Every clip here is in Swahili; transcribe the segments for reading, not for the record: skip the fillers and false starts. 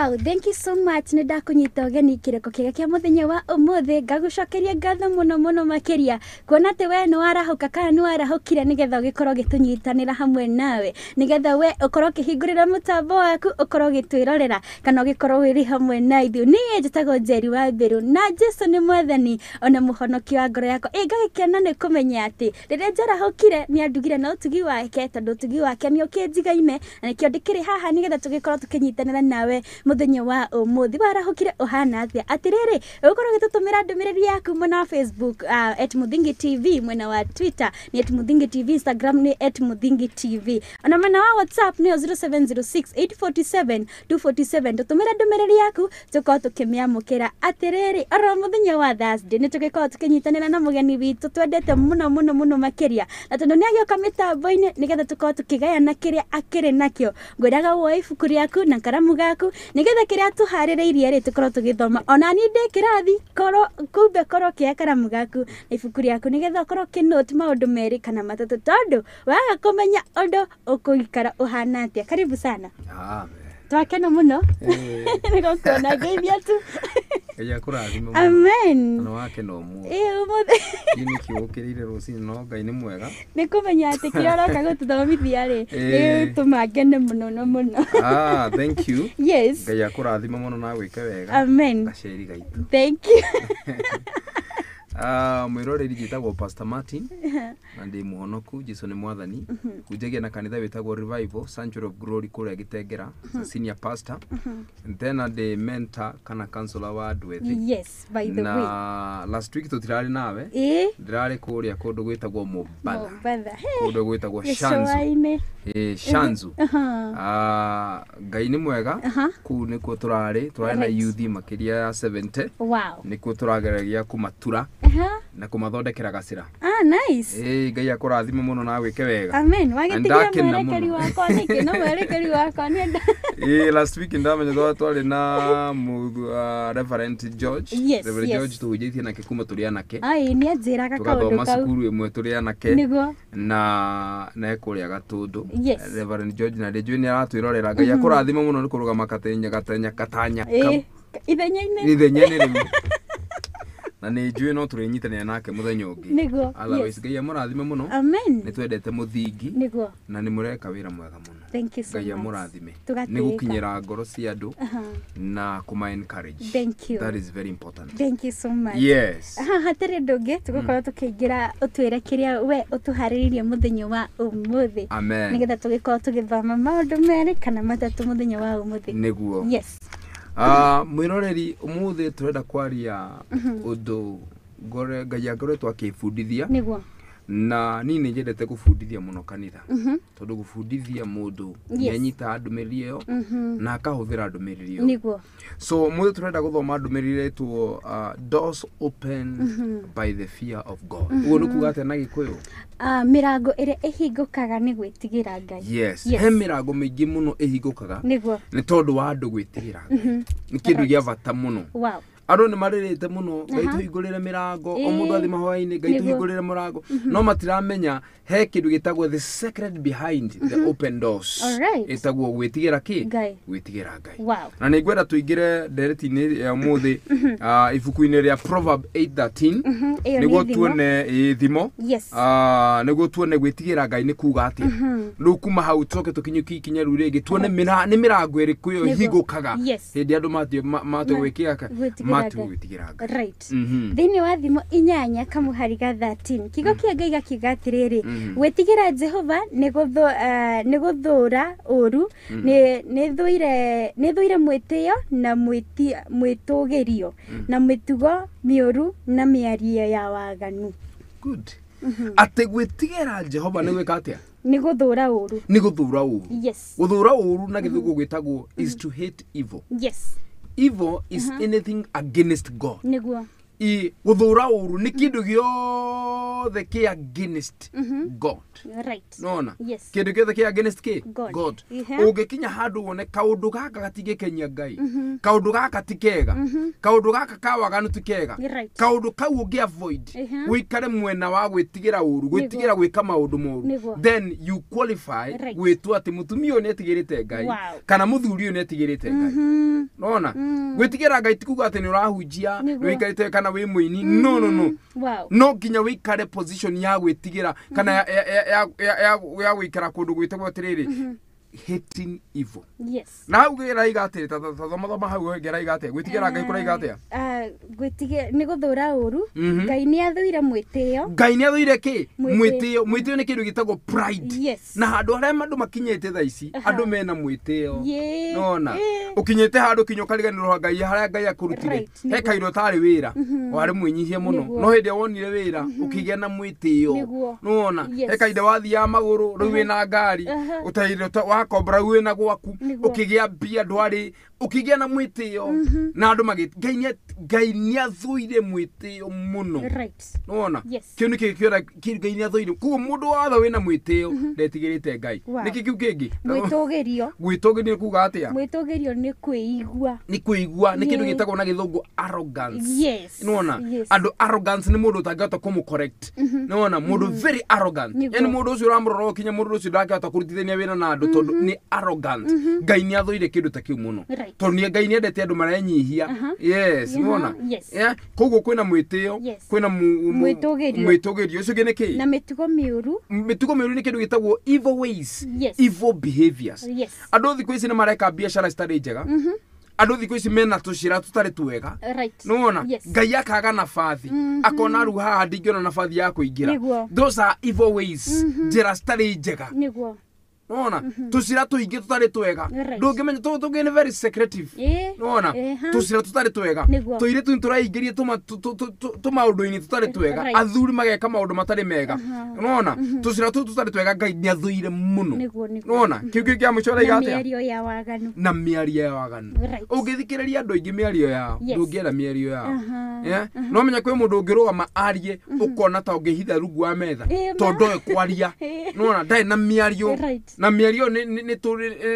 Wow, thank you so much. Nenda kunyita ogeni kireko kiga kia muthenya wa umuthi ngagucokeria ngatho muno makiria kuona ati we no arahuka kana no arahukire nigetha ugikorwo gitunyitanira hamwe nawe nigetha we ukorwo kihingurira mutambo waku ukorwo gitwirorera kana ugikorwo wiri hamwe na ithu ni njitago Njeri wa Mbiru na Jesu ni mwathani ona muhonoki wa ngoro yako ngagikena ni kumenya ati riria njarahukire ni andugire na utugi wake tondu utugi wake ni ukinjigaine na nikio ndikiri haha nigetha tugikorwo tukinyitanira nawe muthenya wa umuthi warahukire uhana atia atiriri ukorwo gitutumira ndumiriri yaku mwena wa Facebook @muthingi TV mwena wa Twitter ni @muthingi TV Instagram ni @muthingi TV ona mwena wa WhatsApp ni 0706847247 tutumira ndumiriri yaku tuko tukimiamukira atiriri oro muthenya wa Thursday ni tugikorwo tukinyitanira na mugeni witu twendete muno makiria na tondu ni agioka mitambo-ini nigetha tukorwo tukigayana kiria akiri nakio ngwiraga wo ibuku riaku na karamu gaku nigetha kiria tuhaririirie ri tukorwo tugithoma ona ni ndi kirathi korwo kia karamu gaku ibuku riaku nigetha korwo kinote maundu meri kana matatu tondu waga kumenya undu ukuikara uhana atia karibu sana twakena muno niko kuona geithia tu ya kurathima amen no wake no mu umuthi ini kiukirire rucini no Ngai ni mwega ni kumenya ati kiria roka gututhomithia ri ni tumangene muno thank you yes Ngai akurathima muno na gwike wega amen gaceri gaitu thank you mwiroreri gitagwo Pastor Martin na ndi muhonoku Jesu ni mwathani kujagia na kanitha wetagwo Revival Sanctuary of Glory kule Gitengera senior pastor and then the mentor kana counselor wa Dwethi yes by the way last week tutirari nawe ndirari kuria kundu gwitagwo Mubada kundu gwitagwo Shanzu Shanzu Ngai ni mwega ku nikuo turari na youth makiria ya 70 wow nikuo turageragia kumatura na kumathondekera gacira nice Ngai akurathime muno na gwike wega amen wagitigia mwerekeri wakwa niki no mwerekeri wakwa nenda last week ndamenya twari na Reverend George Reverend George tuhujitie na kikuma turia nake ni ajiraga kaundu tugathoma cukuru imwe turia nake na ekuria gatundu Reverend George na Rejwe ni aratwirorera Ngai akurathime muno ni kurugama katanya ithenya-ini na ni njui no turinyitanira nake muthenya ungi otherwise Ngai amurathime muno amen ni twendete muthingi na ni mureka wira mwega muno thank you so much Ngai amurathime ni gukinyira ngoro cia andu na kuma encourage thank you that is very important thank you so much yes hatari ndungi tugukorwo tukiingira utwire kiria we utuhariririe muthenya wa umuthi amen nigetha tugikorwo tugithoma maundu meri kana matatu muthenya wa umuthi niguo yes mwiroreri umuthi turenda kwaria undu Ngai angoretwo akifundithia niguo na ni njendete gufundithia muno kanitha tondu gufundithia mundu nyanyita ndumiriri iyo na akahuthira ndumiriri iyo niguo so muthi turenda guthoma ndumiriri itu doors open by the fear of God ugo nukuga ate na Gikuyu mirango ire ihingukaga ni gwitigira Ngai yes he mirango mingi muno ihingukaga niguo ni tondu wa andu gwitigira Ngai ni kindu gia bata muno wow andu ni maririte muno Ngai tuhingurire mirango o mundu athi mahoya-ini Ngai tuhingurire mirango no matiramenya he kindu gitagwo the secret behind the open doors itagwo gwitigira ki gwitigira Ngai wow na ni ngwenda tuingire ndereti-ini ya muthi ibuku-ini ria Proverb 8:13 niguo tuone thimo niguo tuone gwitigira Ngai ni kuga atia riu kuma hau toke tukinyuki ikinya riu ringi tuone ni mirango iriku yo hingukaga hindi andu matu gwikira gwitigira Ngai right thini wa thimo 8 kamuhari ga 13 kigo kia Ngai gakiga atiriri gwitigira Jehova ni guthura uru ni thuire mwitio na mwitugirio na mitugo miuru na miario ya waganu good ate gwitigira Jehova ni gwika atia ni guthura uru yes guthura uru na githugu gwitagwo is to hate evil yes evil is anything against God niguo I guthura uru ni kindu giothe ki against God. Right. Nona. Yes. Kindu giothe ki against ki God. Uh-huh. Ugikinya handu wone kaundu gaka gatigikenya Ngai. Kaundu gaka tikega. Kaundu gaka kawaganu tikega. Right. Kaundu kau ugi avoid. Wikare mwena wa gwitigira uru, gwitigira gwika maundu moru. Then you qualify gwitu ati mutumia uyu netigirite Ngai kana muthuri uyu netigirite Ngai. Nona. Gwitigira Ngai tikuga ati ni urahunjia, wikarite kana wi muini. No. Wow. No ginya wikare position ya gwitigira kana ya gwikara kundu gwitagwo atiriri hating evil. Yes. Na hau gira igate thoma hau gira igate gwitigira Ngai kura igate gwitige ni guthura uru Ngai ni athuire mwitio. Ngai ni athuire ki mwitio ni kindu gitagwo pride. Yes. Na handu haria andu makinyete tha ici andu mena mwitio. Nona ukinyete handu kinyukariganirwo Ngai haria Ngai akurutire he kairo tari wira wari mwinyihie muno no hindi wonire wira ukigia na mwitio. Nona he kaida wathia maguru riu wina ngari utaire wakombra wina gwaku ukigia bia ndwari ukigia na mwitio na andu Ngai ni athuire mwitio muno. Nona kiu ni kikiora Ngai ni athuire ku mundu watha wina mwitio ndetigirite Ngai niki kiu kingi gwitogerio kuga atia mwitogerio ni kuigua ni kindu gitagwo na githungu arrogance. Yes. Nona andu arrogance ni mundu utangihota kumu correct. Nona mundu very arrogant yani mundu ucio uramurora kinya mundu ucio ndangihota kurutithania wira na andu tondu ni arrogant. Ngai ni athuire kindu ta kiu muno tondu ni Ngai ni endete andu marenyihia. Yes. Nona koguo kwina mwitio kwina mwitogerio ucio gine ki na mitugo miuru ni kindu gitagwo evil ways, evil behaviors. Andu thiku ici ni mareka biashara zitari njega. Andu thiku ici mena tucira tutari twega. Nona Ngai akaga nafathi akona ru haha ndingiona nafathi ya kuingira. Those are evil ways. Njira zitari njega. Nona tucira tuingi tutari twega ndungimenya tugi ni very secretive. Nona tucira tutari twega tuire turaingirie tumaundu-ini tutari twega athuri mageka maundu matari mega. Nona tucira tutari twega Ngai ni athuire muno. Nona kiu kia muchora igate na miario ya waganu ungithikiriria andu ingi miario yao ndungiera miario yao. No menya kwi mundu ungirugama arie ukona ta ungihitha rungu wa metha tondu kwaria. Nona ndai na miario na miario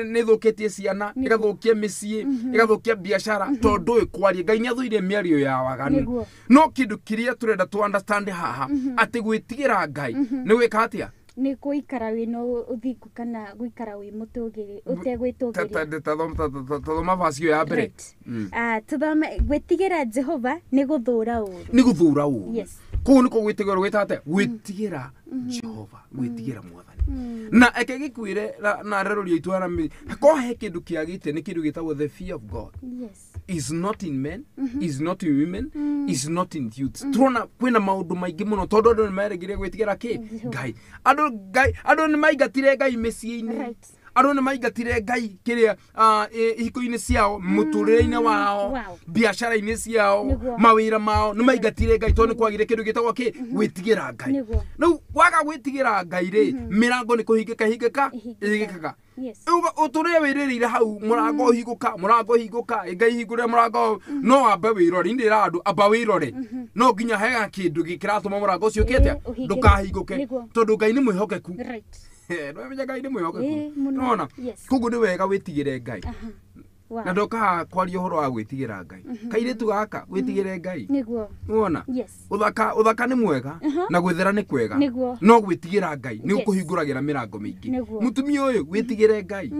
ni thukitie ciana igathukia micii igathukia biashara tondu kwaria. Ngai ni athuire miario ya waganu. No kindu kiria turenda to understand haha ati gwitigira Ngai ni gwika atia ni kuikara wino uthiku kana guikara wi mutugiri utegwitugiria tathoma vasio ya mbere. Tuthome gwitigira Jehova ni guthura uru. Yes. Kuu niko gwitigira gwitate gwitigira Jehova gwitigira Mwathani. Na ekegikwire na reroria itwara mi ko he kindu kiagite ni kindu gitagwo the fear of God. Yes. Is not in men, is not in women, is not in youth. Trona kwina maundu maingi muno tondu andu ni maregire gwitigira ki Ngai. Andu ni maigatire Ngai micii-ini. Andu ni maigatire Ngai kiria ihiko-ini ciao muturire-ini wao biashara-ini ciao mawira mao ni maigatire Ngai tondu kwagire kindu gitagwo ki gwitigira Ngai. No waga gwitigira Ngai ri mirango ni kuhingika ihingikaga. Uturire wirire hau murango higuka Ngai hingure murango no ambe wirore ndira andu amba wirore no nginya hega kindu gikiratuma murango ucio kete ndukahinguke tondu Ngai ni mwihokeku. No menya Ngai ni mwihokeku. Nona kugu ni wega witigire Ngai. Na ndoka kwaria horo wa gwitigira Ngai kaire tu gaka gwitigire Ngai niguo. Wona uthaka ni mwega na gwithera ni kwega no gwitigira Ngai ni ukuhinguragira mirango mingi. Mutumia uyu gwitigire Ngai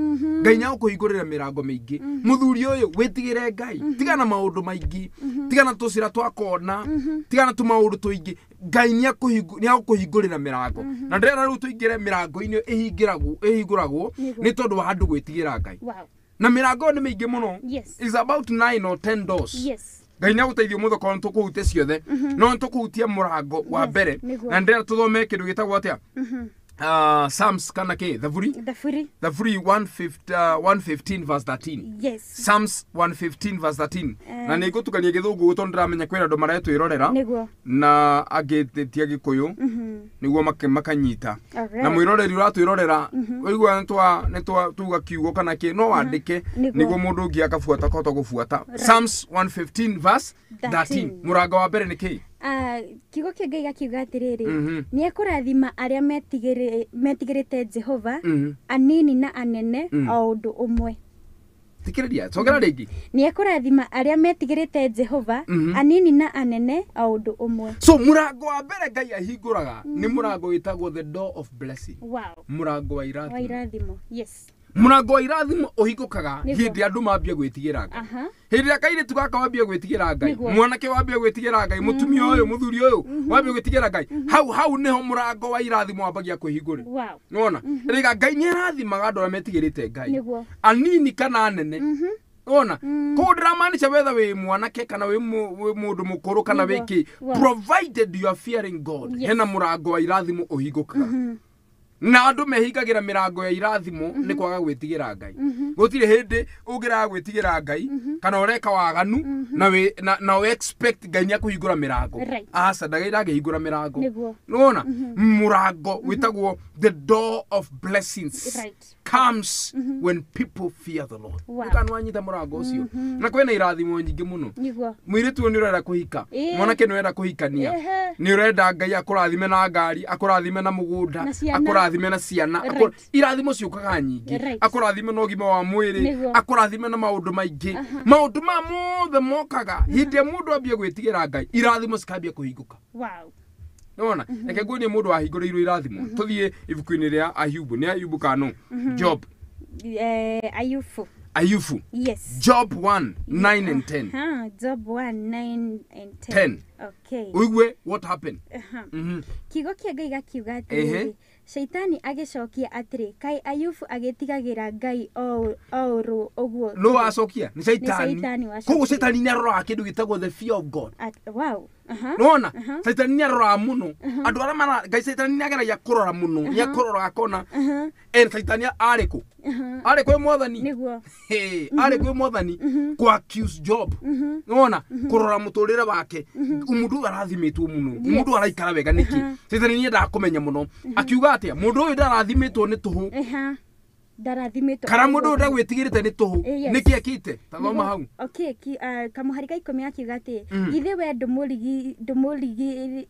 Ngai nya ukuhingurira mirango mingi. Muthuri uyu gwitigire Ngai tigana maundu maingi tigana tucira twakona tigana tu maundu tuingi Ngai ni akuhingurira mirango. Na ndera ru tuingire mirango-ini ihinguragwo ni tondu wa andu gwitigira Ngai. Na mirango ni mingi muno. Is about 9 or 10 doors. Ngai ni aguteithio mutho kono tukuhutia ciothe no tukuhutia murango wa mbere. Na ndera tuthome kindu gitagwo atia Psalms kana ke Thaburi 115 verse 13. Yes. Psalms 115 verse 13. Na nĩ ngũtukania gĩthũngũ gũtondra menya kwĩna andũ maretwĩrorera na agĩtia gĩkũyũ nĩguo makanyita. Na mwĩroreri ũratwĩrorera ũigua nĩ tuga kiugo kana kĩ no wandĩke nĩguo mũndũ ũngĩ akabuata kota gũbuata. Psalms 115 verse 13. Mũrango wa mbere nĩ kĩ? Kiugo kĩa Ngai gakiuga atĩrĩrĩ, nĩ ekũrathima arĩa metigĩrĩte Jehova, anini na anene o ũndũ ũmwe. Tikĩrĩria, congera rĩngĩ. Nĩ ekũrathima arĩa metigĩrĩte Jehova, anini na anene o ũndũ ũmwe. So mũrango wa mbere Ngai ahingũraga nĩ mũrango wĩtagwo the door of blessing. Wow. Mũrango wa irathimo. Wa irathimo, yes. Mũrango wa irathimo ũhingũkaga hĩndĩ andũ mambia gwĩtigĩra Ngai. Hĩndĩ ya kairĩtu gaka wambia gwĩtigĩra Ngai, mwanake wambia gwĩtigĩra Ngai, mũtumia ũyũ mũthuri ũyũ wambia gwĩtigĩra Ngai. Hau nĩho mũrango wa irathimo wambagia kwĩhingũrĩra. Wow. Nĩwona? Rĩga Ngai nĩ arathimaga andũ arĩa metigĩrĩte Ngai. Anini kana anene. Ona ko ndramaanisha whether we mwanake kana we mundu mukuru kana wiki, provided you are fearing God. Hena mũrango wa irathimo ũhingũkaga. Na andu mehingagira mirango ya irathimo ni kwaga gwĩtigĩra Ngai. Gutire hindi ũngĩraga gwĩtigĩra Ngai kana ureka waganu na we expect Ngai ni akũhingũra mirango. Aca ndagĩragĩhingũra mirango. Nona mũrango wĩtagwo the door of blessings comes when people fear the Lord. Nĩkanwanyita mũrango ũcio. Na kwĩna irathimo nyingĩ mũno. Mũirĩtu nĩ ũrenda kũhika, mwanake nĩ ũrenda kũhikania, nĩ ũrenda Ngai akũrathime na ngari, akũrathime na mũgũnda, akũrathime na ciana, irathimo ciũkaga nyingĩ, akũrathime na ũgima wa mwĩrĩ, akũrathime na maũndũ maingĩ. Maũndũ ma mothe mokaga hĩndĩ mũndũ ambia gwĩtigĩra Ngai, irathimo cikambia kũhingũka. Wow. Nona, reke ngũnie mũndũ wahingũrĩirwo irathimo. Tũthiĩ ibuku-inĩ rĩa Ayubu. Nĩ Ayubu kano? Job. Ayubu. Yes. Job 1:9 and 10. Job 1:9 and 10. Okay. Uigwe what happened? Kiugo kĩa Ngai gakiuga atĩrĩrĩ, Shaitani agĩcokia atĩrĩ, kai Ayubu agĩtigagĩra Ngai o ũru ũguo. No acokia ni Shaitani. Koguo Shaitani nĩ aroraga kĩndũ gĩtagwo the fear of God. Wow. Nona, Shaitani nĩ aroraga mũno. Andũ arĩa mara Ngai Shaitani nĩ ageragia kũrora mũno. Nĩ akũroraga kona. Shaitani arĩ kũ? Arĩ kwĩ Mwathani. Nĩguo. Arĩ kwĩ Mwathani ku accuse Job. Nona, kũrora mũtũrĩre wake. Mũndũ arathimitwo mũno. Mũndũ araikara wega nĩkĩ? Shaitani nĩ endaga kũmenya mũno. Akiuga atĩa? Mũndũ ũyũ ndarathimitwo nĩ tũhũ. Ndarathimitwo. Kana mũndũ ũrĩa gwĩtigĩrĩte nĩ tũhũ. Nĩkĩ akĩte? Tathoma hau. Okay, kamuhari ga 10 akiuga atĩ, ithe we ndũmũrigĩirie,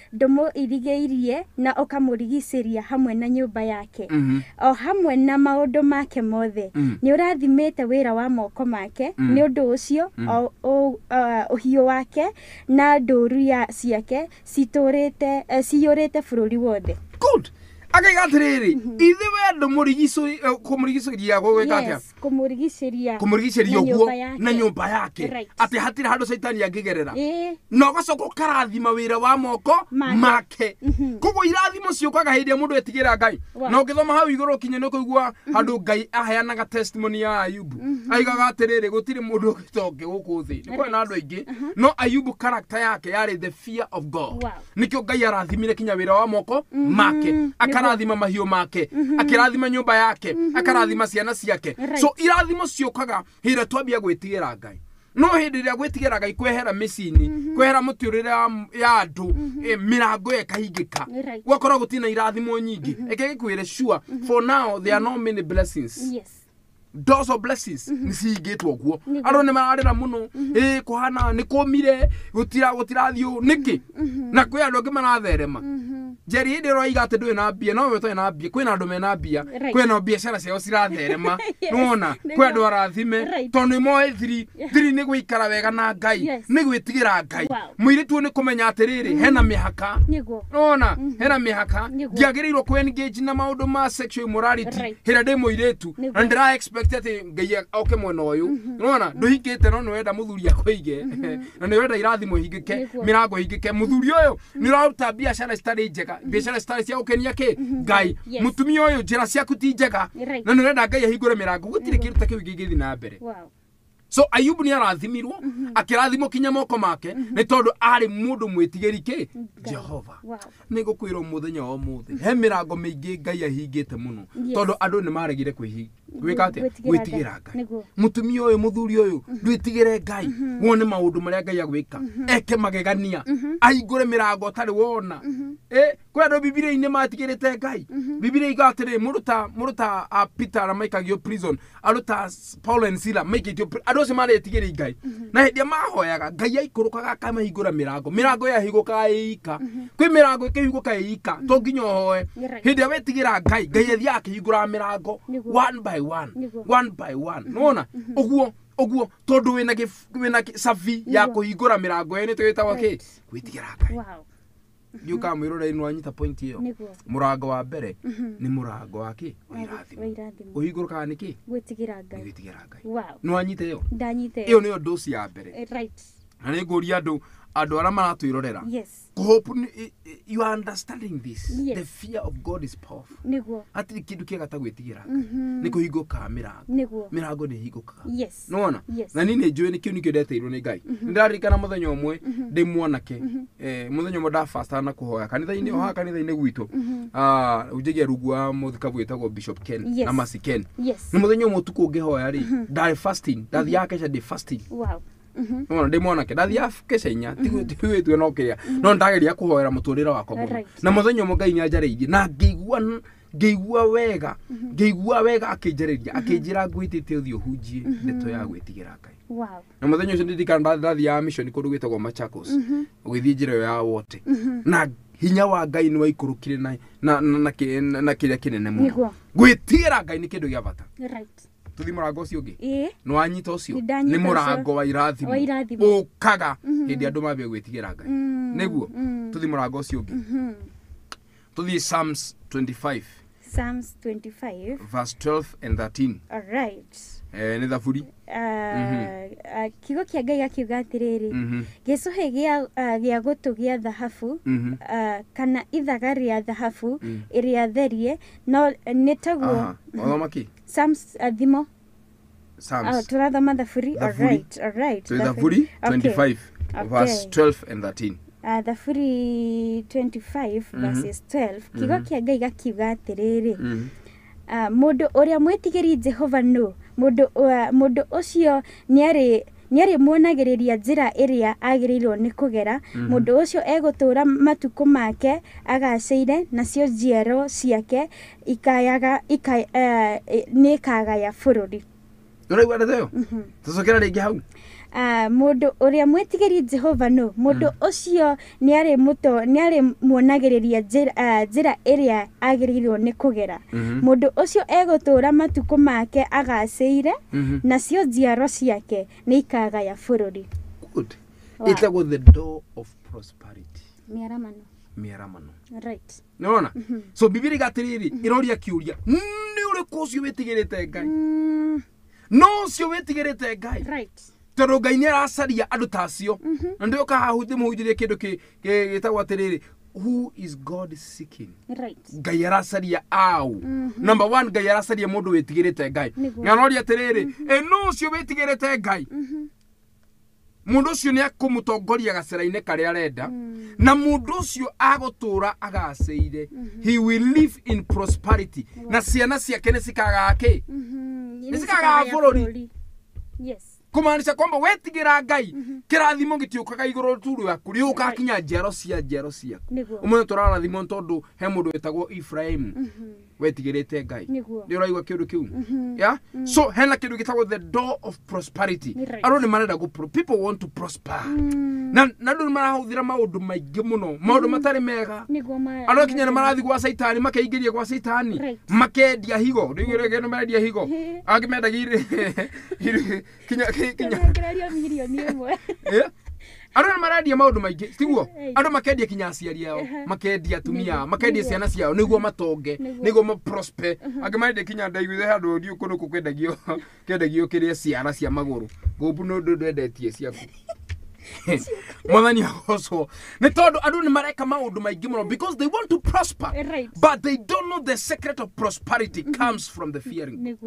ndũmũirigĩirie na ũkamũrigicĩria hamwe na nyũmba yake. O hamwe na maũndũ make mothe. Nĩ ũrathimĩte wĩra wa moko make, nĩ ũndũ ũcio ũhiũ wake na ndũru ciake ciyũrĩte bũrũri wothe. Good. Akaigatiriri ithe we ndũmũrigicĩria gwĩka atĩa? Kũmũrigicĩria ũguo na nyũmba yake, atĩ hatirĩ handũ Shaitani angĩgerera, na ũgacoka ũkarathima wĩra wa moko make. Koguo irathimo ciũkaga hĩndĩ mũndũ etigĩra Ngai. Na ũngĩthoma hau igũrũ kinya nĩ ũkũigua handũ Ngai aheanaga testimony ya Ayubu, aigaga atĩrĩrĩ gũtirĩ mũndũ ũgĩtoke gũkũ thĩ. Nĩ kwĩna andũ aingĩ, no Ayubu character yake yarĩ the fear of God. Nĩkĩo Ngai arathimire kinya wĩra wa moko make, akarathima mahiũ make, akirathima nyũmba yake, akarathima ciana ciake. So irathimo ciũkaga hĩndĩ twambia gwĩtigĩra Ngai. No hĩndĩ ĩrĩa gwĩtigĩra Ngai kwehera mĩciĩ-inĩ, kwehera mũtũrĩre ya andũ, mĩrango ĩkahingĩka. Gwakorwo gũtirĩ irathimo nyingĩ. Eke gĩkwĩre sure, for now there are not many blessings. Yes. Doors of blessings nĩcihingĩtwo guo. Andũ nĩ mararĩra mũno, kũhana nĩ kũmire, gũtirathiũ nĩkĩ? Na kwĩ andũ angĩ maratherema. Njeri hĩndĩ ũroiga atĩ ndũrĩ na mbia, no we ũtarĩ na mbia, kwĩna andũ mena mbia, kwĩna biacara ciao ciratherema. Nĩwona, kwĩ andũ arathime, tondũ nĩmoĩ thiri nĩ gũikara wega na Ngai, nĩ gwĩtigĩra Ngai. Mũirĩtu nĩ kũmenya atĩrĩrĩ, hena mĩhaka. Nĩwona, hena mĩhaka. Ndiagĩrĩirwo kũ-engage na maũndũ ma sexual immorality hĩndĩ ndĩ mũirĩtu, na ndĩra expect atĩ Ngai oke mwena ũyũ. Nĩwona, ndũhingĩte no nĩwenda mũthuri akũige, na nĩwenda irathimo ihingĩke, mĩrango ihingĩke. Mũthuri ũyũ nĩ ũraruta biacara citarĩ njega, biacara citarĩ cia gũkenia kĩ Ngai. Mũtumia ũyũ njĩra ciaku ti njega, na nĩwenda Ngai ahingũre mĩrango. Gũtirĩ kĩndũ ta kĩu kĩngĩthiĩ na mbere. So Ayubu ni arathimirwo akirathimo kinya moko make ni tondu ari mundu mwitigiri ki Jehova. Nigo kwiro muthenya wa muthi he mirango mingi Ngai ahingite muno tondu andu ni maregire gwika ati gwitigira Ngai. Mutumia uyu muthuri uyu ndwitigire Ngai wone maundu maria Ngai agwika eke magegania ahingure mirango tari wona kwa ndo Bibilia-ini matigirite Ngai. Bibilia igatire muruta Peter na maikagio prison aruta Paul and Sila maikitio ando se mare tigiri Ngai na hendia mahoyaga Ngai aikurukaga kama hingura mirango ya higuka ika kwi mirango ikihiguka ika to nginya hoye hendia wetigira Ngai athia akihingura mirango one by one nona oguo tondu wina safi ya kuhingura mirango ene twitagwa ki gwitigira Ngai. Yuka mwirora inu anyita point hiyo. Murango wa mbere ni murango wa ki wairathimo. Uhingurũkaga niki gwitigira Ngai. No anyite yo. Ndanyite. Iyo niyo dosi ya mbere. Right. Na ni nguria andu ara maratwirorera. Yes. Hope you are understanding this. Yes. The fear of God is powerful. Niguo. Atiri kindu kiega ta gwitigira Ngai. Ni kuhinguka mirango. Mirango ni hinguka. Yes. Nona? Yes. Na nini njui ni kiu nikio ndeteirwo ni Ngai. Ndarikana muthenya umwe ndi mwanake muthenya umwe ndafasta na kuhoya kanitha-ini oha kanitha-ini gwitu ujigia rungu wa muthikabu witagwo Bishop Ken na Masi Ken. Ni muthenya umwe tuku ngihoya ri ndari fasting ndathi yake ndi fasting. Wow. No ndi mwanake ndathi afkesha inya tigwe no kiria no ndageria kuhoera muturira wakwa muno na muthenya umwe Ngai nyanjareirie na ngeigua wega akinjira ngwitite uthio hunjie ndeto ya gwitigira Ngai. Wow. Na muthenya ucio ndikanda ndathi ya mission kundu gwitagwo Machakos ugithie njira ya wote na hinya wa Ngai ni waikurukire na kiria kinene muno gwitigira Ngai ni kindu gia bata. Right. Tuthi murango ucio ungi no anyita ucio ni murango wa irathimo ukaga hindi andu mabie gwitigira Ngai niguo tuthi murango ucio ungi tuthi Psalms 25 verse 12 and 13. All right. Ni thaburi kigo kia Ngai akiuga atiriri gicuhe gia gutu gia thahabu kana ithaga ria thahabu iria therie no nitaguo othomaki Psalms thimo Psalms turathoma thaburi. All right. So thaburi 25 verse 12 and 13. Thaburi 25 verses 12 kigo kia Ngai gakiuga atiriri mundu uria mwitigiri Jehova no mundu ucio niari muonagiriria njira iria agirirwo ni kugera mundu ucio egutura matuku make agaceire nacio njiaro ciake ni kagaya bururi. Uraigua ndeto tucokera ringi hau mundu uria mwitigiri Jehova no mundu ucio niari muonagiriria njira iria agirirwo ni kugera mundu ucio egutura matuku make agaceire nacio njiaro ciake ni ikagaya bururi. Good. Itagwo the door of prosperity. Miaramano. Right. Nona? So Bibilia gatiriri iroria kiuria ni uriku ucio witigirite Ngai no ucio witigirite Ngai. Right. Toro Ngai ni aracaria andu tacio na ndio ka hahuthi muhujirie kindu gitagwo atiriri who is God seeking. Right. Ngai aracaria au number 1 Ngai aracaria mundu witigirite Ngai na noria atiriri no ucio witigirite Ngai mundu ucio ni akumutongoria gacera-ini karia arenda na mundu ucio agutura agaceire he will live in prosperity na ciana ciake ni cikaga ki ni cikaga bururi. Yes. Kumaanisha kwamba wetigira Ngai kirathimo gitiukaga iguru turu yaku riuka kinya njero ciaku umwe turarathimo tondu he mundu wetagwo Ephraim wetigirite Ngai ni uraigwa kindu kiu ya so hena kindu gitagwo the door of prosperity aroni marenda go people want to prosper na ndu marahuthira maundu maingi muno maundu matari mega aro kinya marathi gwa saitani makeingiria gwa saitani makendia higo ndigire geno mendia higo agimenda gire kinya milioni imwe Aro maradia maundu maingi tiguo andu makendia kinya aciari ao makendia tumia makendia ciana ciao niguo matonge niguo ma prosper agimaende kinya ndaiguithe handu ndio kundu kendagio kiria ciana cia maguru gobu no ndendetie ciaku Mwathani also ne tondu andu ni mareka maundu maingi muno because they want to prosper but they don't know the secret of prosperity comes from the fearing.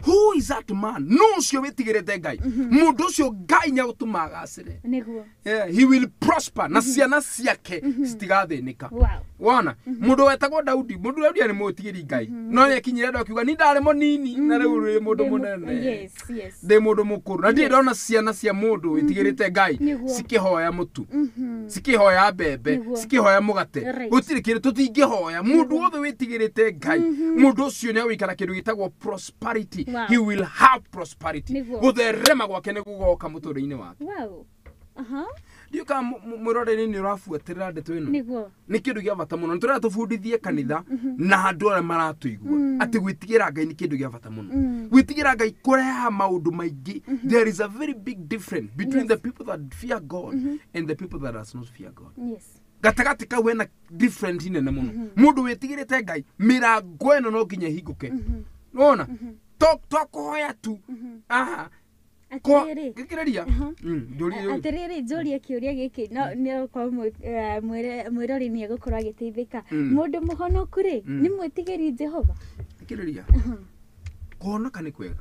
who is that man? No, cio wetigirite Ngai. Mundu ucio Ngai nya gutumaga acire. Niguo. Yeah, he will prosper. Na ciana ciake citigathinika. Wow. Wana, mundu wetagwo Daudi, mundu Daudi ni mutigiri Ngai. No yekinyire ndo akiuga ni ndare munini na riu ri mundu munene. Yes. De mundu mukuru. Na ndi ndona ciana cia mundu wetigirite Ngai cikihoya mutu. Cikihoya bebe, cikihoya mugate. Gutiri kindu tutingihoya. Mundu wothe wetigirite Ngai. Mundu ucio ni awikara kindu gitagwo prosperity. He will have prosperity. Gutherema gwake ni gugoka mutura-ini wake. Wow. Ndio ka mwirore ni urafuatirira ndeto ino. Niguo. Ni kindu gia bata muno. Ntura tubundithie kanitha na andu ara maratuigua ati gwitigira Ngai ni kindu gia bata muno. Gwitigira Ngai kureha maundu maingi. There is a very big difference between the people that fear God and the people that does not fear God. Yes. Gatagati ka wena different inene muno. Mundu wetigirite Ngai mirango eno no nginya hinguke. Nona? Tokohoya tu. Aha. Gwitheria atiriri njuria kiuria giki no kwa mwirori ni gukorwa agiteithika mundu muhonoku ri ni mwitigiri Jehova Gwitheria kuhonoka ni kwega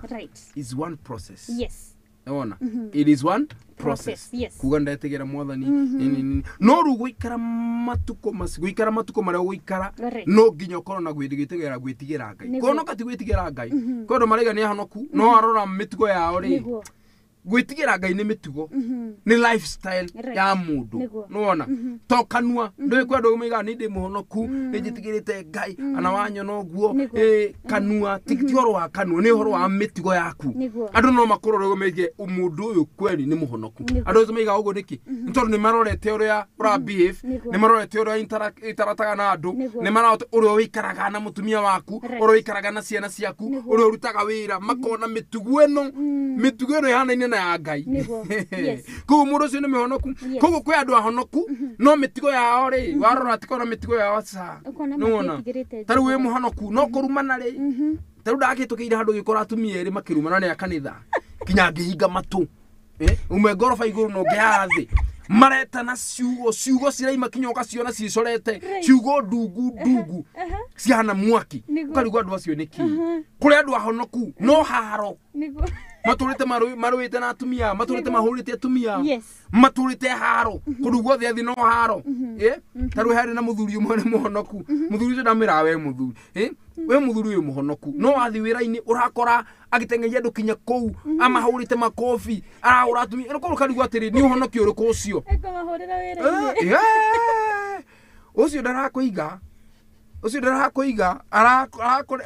is one process. Yes. Ona it is one process. Yes. Kuga ndatigera mwathani no ru gwikara matuko maria gwikara no nginya ukorwo na gwitigera Ngai. Kuhonoka ti gwitigera Ngai. Kondo marega ni ahonoku no arora mitugo yao ri gwitigira Ngai ni mitugo ni lifestyle ya mundu nona tokanua ndo kwenda gumiga ni ndi muhonoku ni jitigirite Ngai ana wanyo no guo kanua tikitioro wa kanua ni horo wa mitugo yaku andu no makororo gumige umundu uyu kweli ni muhonoku andu zumiga ugo niki ntondo ni marorete uria ura behave ni marorete uria interataga na andu ni marorete uria wikaraga na mutumia waku uria wikaraga na ciana ciaku uria urutaga wira makona mitugo eno yana ya Ngai. Yes. Kuko mundu ucio ni mihonoku. Kuko kwi andu ahonoku no mitigo yao ri warora atikona mitigo yao sa. Nona. Taru wi muhonoku no kurumana ri. Taru ndagitukire handu gikora atumia eri makirumana ni akanitha. Kinya ngihinga matu. Umwe gorofa iguru no ngiathi. Mareta na ciugo ciraima kinyoka ciona cicorete ciugo ndungu ciana mwaki ukarigwa andu acio niki kuri andu ahonoku no haro maturite maruite na atumia maturite mahurite atumia maturite haro kurugwo thi no haro taru hari na muthuri umwe ni muhonoku muthuri ucio ndamira we muthuri we muthuri uyu muhonoku no athi wira-ini urakora agitengeria andu kinya kou amahurite makofi araura atumia no karigwa atiri ni uhonoki uriku ucio mahurira wira-ini ucio ndarakuiga arakore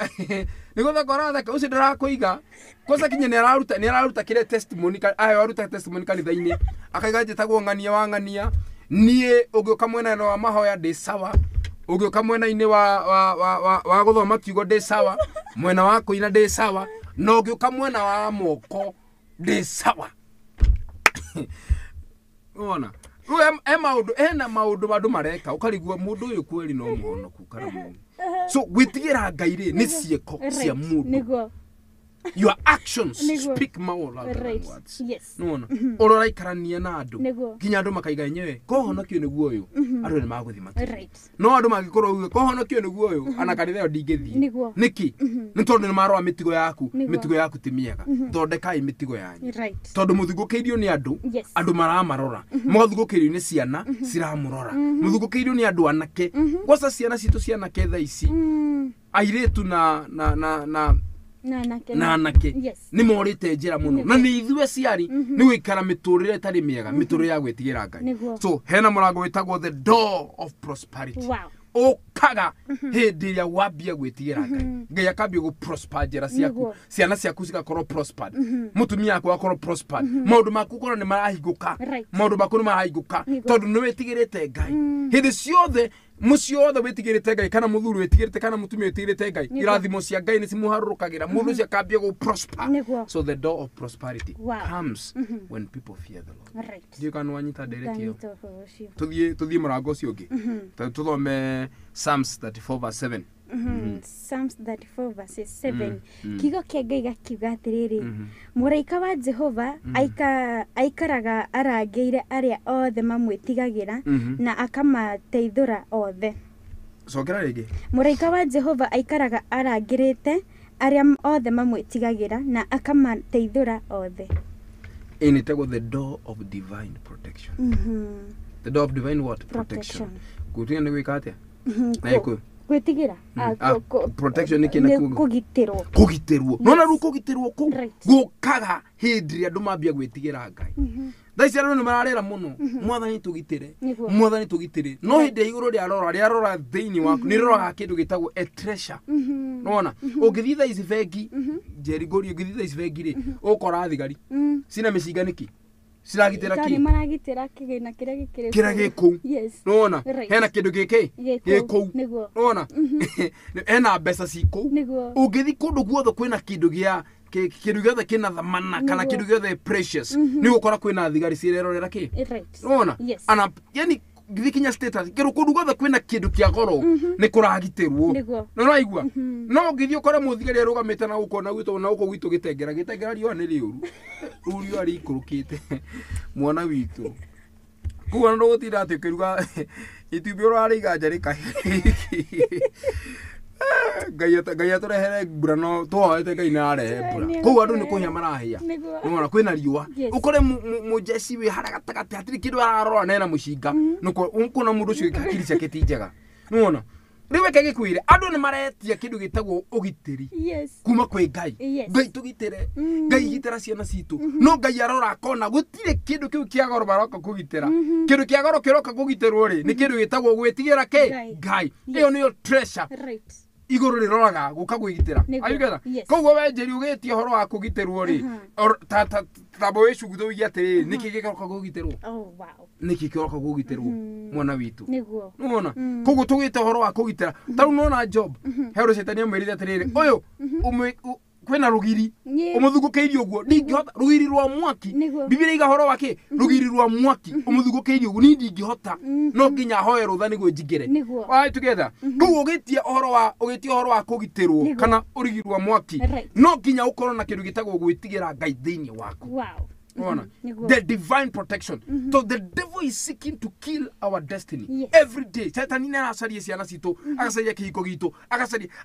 nigo thakora thaka ucio ndarakuiga kosa kinya ni araruta kire testimony ayo aruta testimony kanitha-ini akaiga njitagwo ng'ania wa ng'ania nie ugiuka mwena wa mahoya ndi sawa ugiuka mwena-ini wa guthoma kiugo ndi sawa mwena wa kuina ndi sawa no ugiuka mwena wa moko ndi sawa ona ena maundu bandu mareka ukarigwa mundu uyu kweli no muhonoku kana mundu so gwitigira Ngai ri ni cieko cia mundu. Your actions speak more louder than words. Nona urora ikarania na andu kinya andu makaiga nyewe kohonokio niguo uyu andu ni maguthi matu no andu magikorwo uge kohonokio niguo uyu ana kanitha yo ndingithi niki ni tondu ni marwa mitigo yaku ti miega thondekai mitigo yanyu tondu muthugukeirio ni andu maramarora mugathugukeirio ni ciana ciramurora muthugukeirio ni andu anake goca ciana citu cianake tha ici airetu na anake ni morite njira muno na ni ithue ciari ni gwikara miturire tari miega miturire ya gwitigira Ngai so hena murango witagwo the door of prosperity okaga hindi ya wabia gwitigira Ngai akambia go prosper njira ciaku ciana ciaku cigakorwo prospered mutumia wako akorwo prospered maundu maku korwo ni marahinguka maundu maku ni marahinguka tondu ni witigirite Ngai hindi ciothe muciothe witigirite Ngai kana muthuri witigirite kana mutumia witigirite Ngai irathimo cia Ngai ni cimuharurukagira mundu cia kambia go prosper so the door of prosperity comes when people fear the Lord ndio kana wanyita directio tuthie murango ucio ungi tuthome Psalms 34 verse 7 Psalms 34 verse 7 kigo kia Ngai gakiuga atiriri muraika wa Jehova aikaraga arangeire aria othe mamwitigagira na akamateithura othe sogera rege muraika wa Jehova aikaraga arangirite aria othe mamwitigagira na akamateithura othe. Initego the door of divine protection. The door of divine what? Protection. Kutia ni wikate. Na iko gwitigira protection ni kina kugitirwo nona ru kugitirwo ku gukaga hindri andu mambia gwitigira Ngai. Thaicira no mararera muno mwathani tugitire no hindi iguru ria rora thiini waku ni roraga kindu gitagwo a treasure. Nona ungithitha ici bengi Njeri gori ungithitha ici bengi ri ukora thigari sina micinga niki siragitira ki kani maragitira kigina kiria giku. Nona hena kindu giki giku. Nona hena mbeca ciku ungithi kundu guothe kwina kindu gia kindu giothe kina thamana kana kindu giothe precious ni gukora kwina thigari cirerorera ki. Nona ana yani gikinya status kiru kundu guothe kwina kindu kia goro ni kuragitirwo. Nona igua no ngithi ukore muthigari arugamite na ukona gwito na uko gwito gitengera riwa ni riuru uriyo ari ikurukite mwana witu kuwa ndo gutira ati kiruga itubiro ari gajari kai gaya turehere mbura no twoete Ngai na arehe mbura kuwa andu ni kuhia marahia nona kwina riwa ukore mujeci wi haragatagati hatiri kindu ararora nena mucinga nuko unkuna mundu cio hakiri ciake ti njega. Nona riwe kege kwire andu ni maretia kindu gitagwo ugitiri kuma kwi Ngai. Ngai tugitire Ngai gitira ciana citu no Ngai arora kona gutire kindu kiu kia goro baroka kugitira kindu kia goro kiroka kugitirwo ri ni kindu gitagwo gwitigira ke Ngai. Iyo niyo treasure iguru riroraga guka gwigitira ayugera koguo we Njeri ugetie horo wa kugitirwo ri tabo wecu gutho wigiate niki gikoka kugitirwo. Niki gikoka kugitirwo mwana witu. Nona koguo tugite horo wa kugitira taru nona job hero setania mwerire atiriri uyu kwena rugiri umuthugukeirio guo ndingihota rugiri rwa mwaki Biblia iga horo wake rugiri rwa mwaki umuthugukeirio guo ndingihota no nginya hoye rutha niguo njigire wai together kuguo ugitie horo wa kugitirwo kana urugiri rwa mwaki no nginya ukorwo na kindu gitagwo gwitigira Ngai thiini waku. The divine protection. So the devil is seeking to kill our destiny every day. Satan ni aracaria ciana citu agacaria kihiko gitu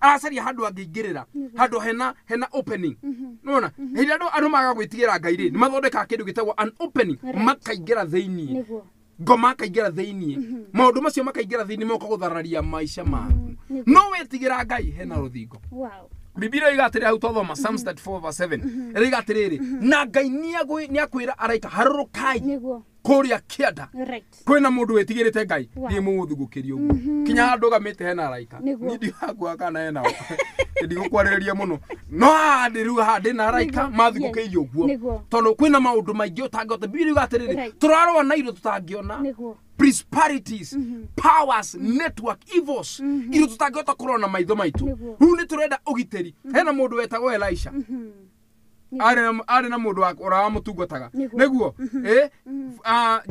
aracaria handu angingirira handu hena opening. Nona hili andu magagwitigira Ngai ri ni mathondeka kindu gitagwo an opening makaingira thiini ngoma akaingira thiini maundu macio makaingira thiini moka guthararia maisha maku no wetigira Ngai hena ruthingo. Biblia igatire hau tothoma Psalms 34:7 igatire na Ngai ni akwira araika harurukai kuria kianda kwina mundu wetigirite Ngai ni muthugukirio kinya handu gamite hena araika ni ndiagwa kana hena ndigukwaririria muno no ndiru handi na araika mathugukirio guo tondu kwina maundu maingi utangota. Biblia igatire turarwa na indo tutangiona prosperities powers network evils indo tutangota kurona maitho maitu ru ni turenda ugiteri. Hena mundu wetagwo Elisha ari na mundu ora mutungotaga neguo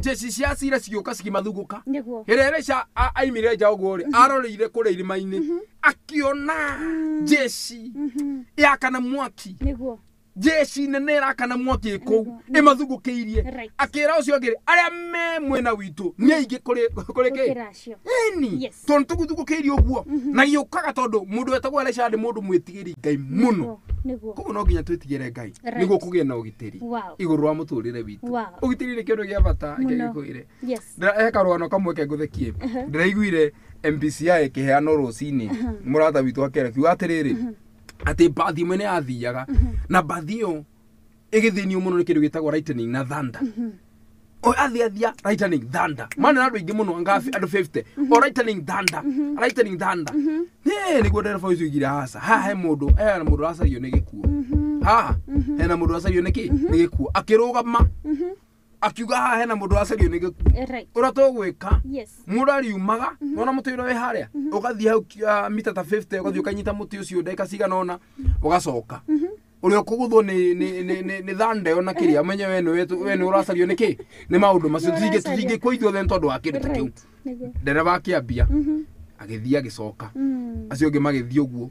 jeci cia cira cigioka cikimathunguka here Elisha aimire nja uguo ri aroreire kure irima-ini akiona jeci yakana mwaki jeci nene rakana mwaki kou imathungukiirie akira ucio ngiri aria me mwena witu ni aingi kuri ke eni tondu tuguthungukiirie uguo na giukaga tondu mundu wetagwo Elisha ndi mundu mwitigiri Ngai muno. Koguo no nginya twitigire Ngai niguo kugie na ugitiri iguru wa muturire witu. Ugitiri ni kindu gia bata ngikuire eka rwano kamwe ke nguthekie ndiraiguire MPCI kiheano rucini murata witu akere kiuga atiriri ati bathi mwene athiaga na bathi yo igithinio muno ni kindu gitagwo lightning na thunder. O athia lightning thunder mana andu ingi muno ngafi andu 50 o lightning thunder ni gwo ndera voice igira hasa he mundu acario ni gikuo hena mundu acario ni gikuo akirugama akiuga hena mundu acario ni gikuo ura tugwika mundu ariumaga nona mutiro we haria ugathie hau mita ta 50 ugathie ukanyita muti ucio ndeka cigana ona ugacoka uri okuguthwo ni thande ona kiria amenye we uracario niki ni maundu macio tutingi kwithio the tondu wa kindu ta kiu ndereba akiambia agithia agicoka acio ngi magithie uguo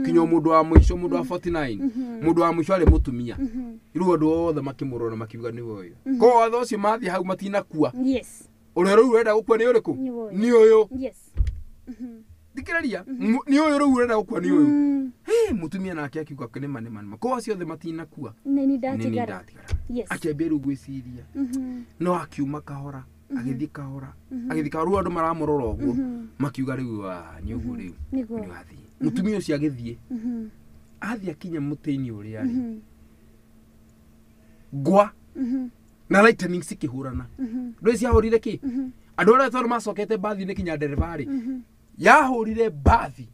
kinyo mundu wa mwisho mundu wa 49 mundu wa mwisho ari mutumia iru andu othe makimurona makiuga ni uyu ko othe ucio mathie hau matinakua uri ru urenda gukua ni uriku ni uyu Dikiraria ni uyu ru urenda gukua ni uyu mutumia nake akiuga kene mane ko acio the matina kua nini ndatigara yes akemberu gwiciria no akiuma kahora agithi kahora andu maramurora uguo makiuga riu ni uguo riu ni wathi mutumia ucio agithie athi akinya muteini uria ari gwa na lightning sikihurana ndwezi ahorire ki andu aria toro macokete bathi ni kinya derevary yahurire bathi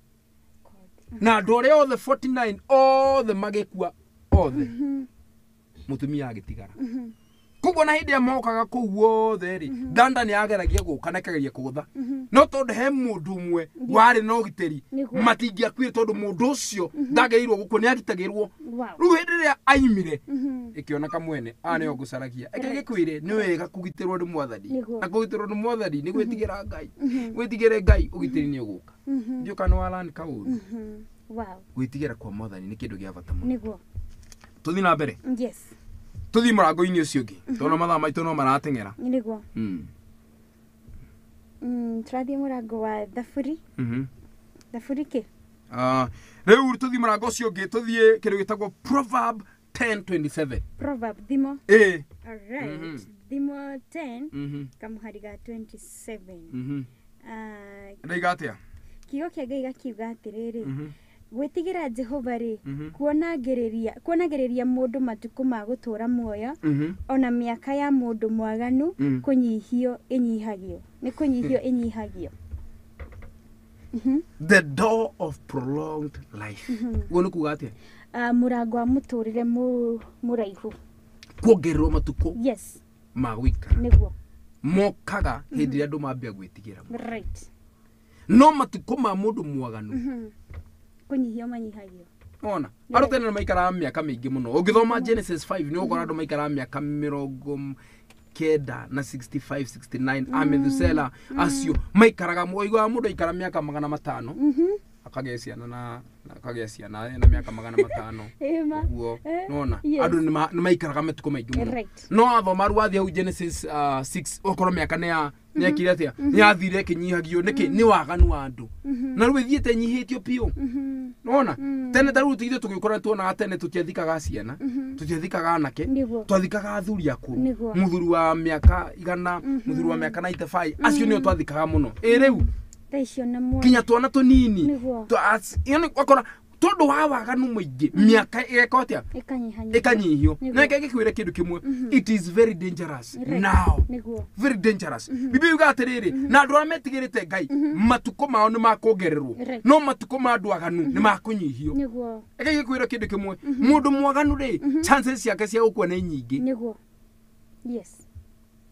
na andu aria othe 49 othe magekua othe mutumia agitigara kugo na hindi amokaga kuu wothe ri danda ni ageragia guka na kageria kugutha no tondu he mundu umwe wari no giteri matingia kwire tondu mundu ucio ndageirwo guko ni agitagirwo ru hindi ria aimire ikioneka mwene ane ogusaragia ekegikwire ni wega kugitirwo ndi mwathani na kugitirwo ndi mwathani ni gwitigira ngai gwitigire ngai ugitiri ni uguka njuka no alani kauru wow gwitigira kwa mwathani ni kindu gia bata muno niguo tuthi na mbere yes tuthi murango-ini ucio ngi tono mathaa maitu no marateng'era niguo turathie murango wa thaburi thaburi ki riu tuthi murango ucio ngi tuthie kindu gitagwo proverb 10:27 proverb thimo alright thimo 10 kamuhari ga 27 ndaigatia kigo kia ngai gakiuga atiriri gwitigira Jehova ri kuonagiriria mundu matuku ma gutura muoyo ona miaka ya mundu mwaganu kunyihio inyihagio ni kunyihio inyihagio the door of prolonged life wonu kugatia murango wa muturire muraihu kuongererwo matuku yes ma gwika niguo mokaga hindi ria andu mambia gwitigira right no matuku ma mundu mwaganu kunyihio manyihagio ona aru tene maikara miaka mingi muno ungithoma Genesis 5 ni ukora andu maikara miaka 90 na 65 69 amethusela acio maikaraga moigwa mundu ikara miaka 500 akageciana na akageciana na miaka 500 uguo nona andu ni maikaraga metuko maingi muno no athoma ruathi au Genesis 6 ukora miaka ni akiratia ni athire kinyihagio niki ni waganu wa andu na rwe thiete nyihitio pio nona tene taru tigithe tugikora tuona tene tutiathikaga ciana tutiathikaga anake twathikaga athuri akuru muthuri wa miaka 100 muthuri wa miaka 95 acio ni twathikaga muno riu tecio na mwa kinya twana tunini yani wakora tondu wa waganu muingi miaka ikotia ikanyihio na gikwire kindu kimwe it is very dangerous now very dangerous bibi yuga atiriri na andu ametigirite ngai matuko mao ni makuongererwo no matuko ma andu aganu ni makunyihio gikwire kindu kimwe mundu mwaganu ri chances ciake cia gukua ni nyingi niguo yes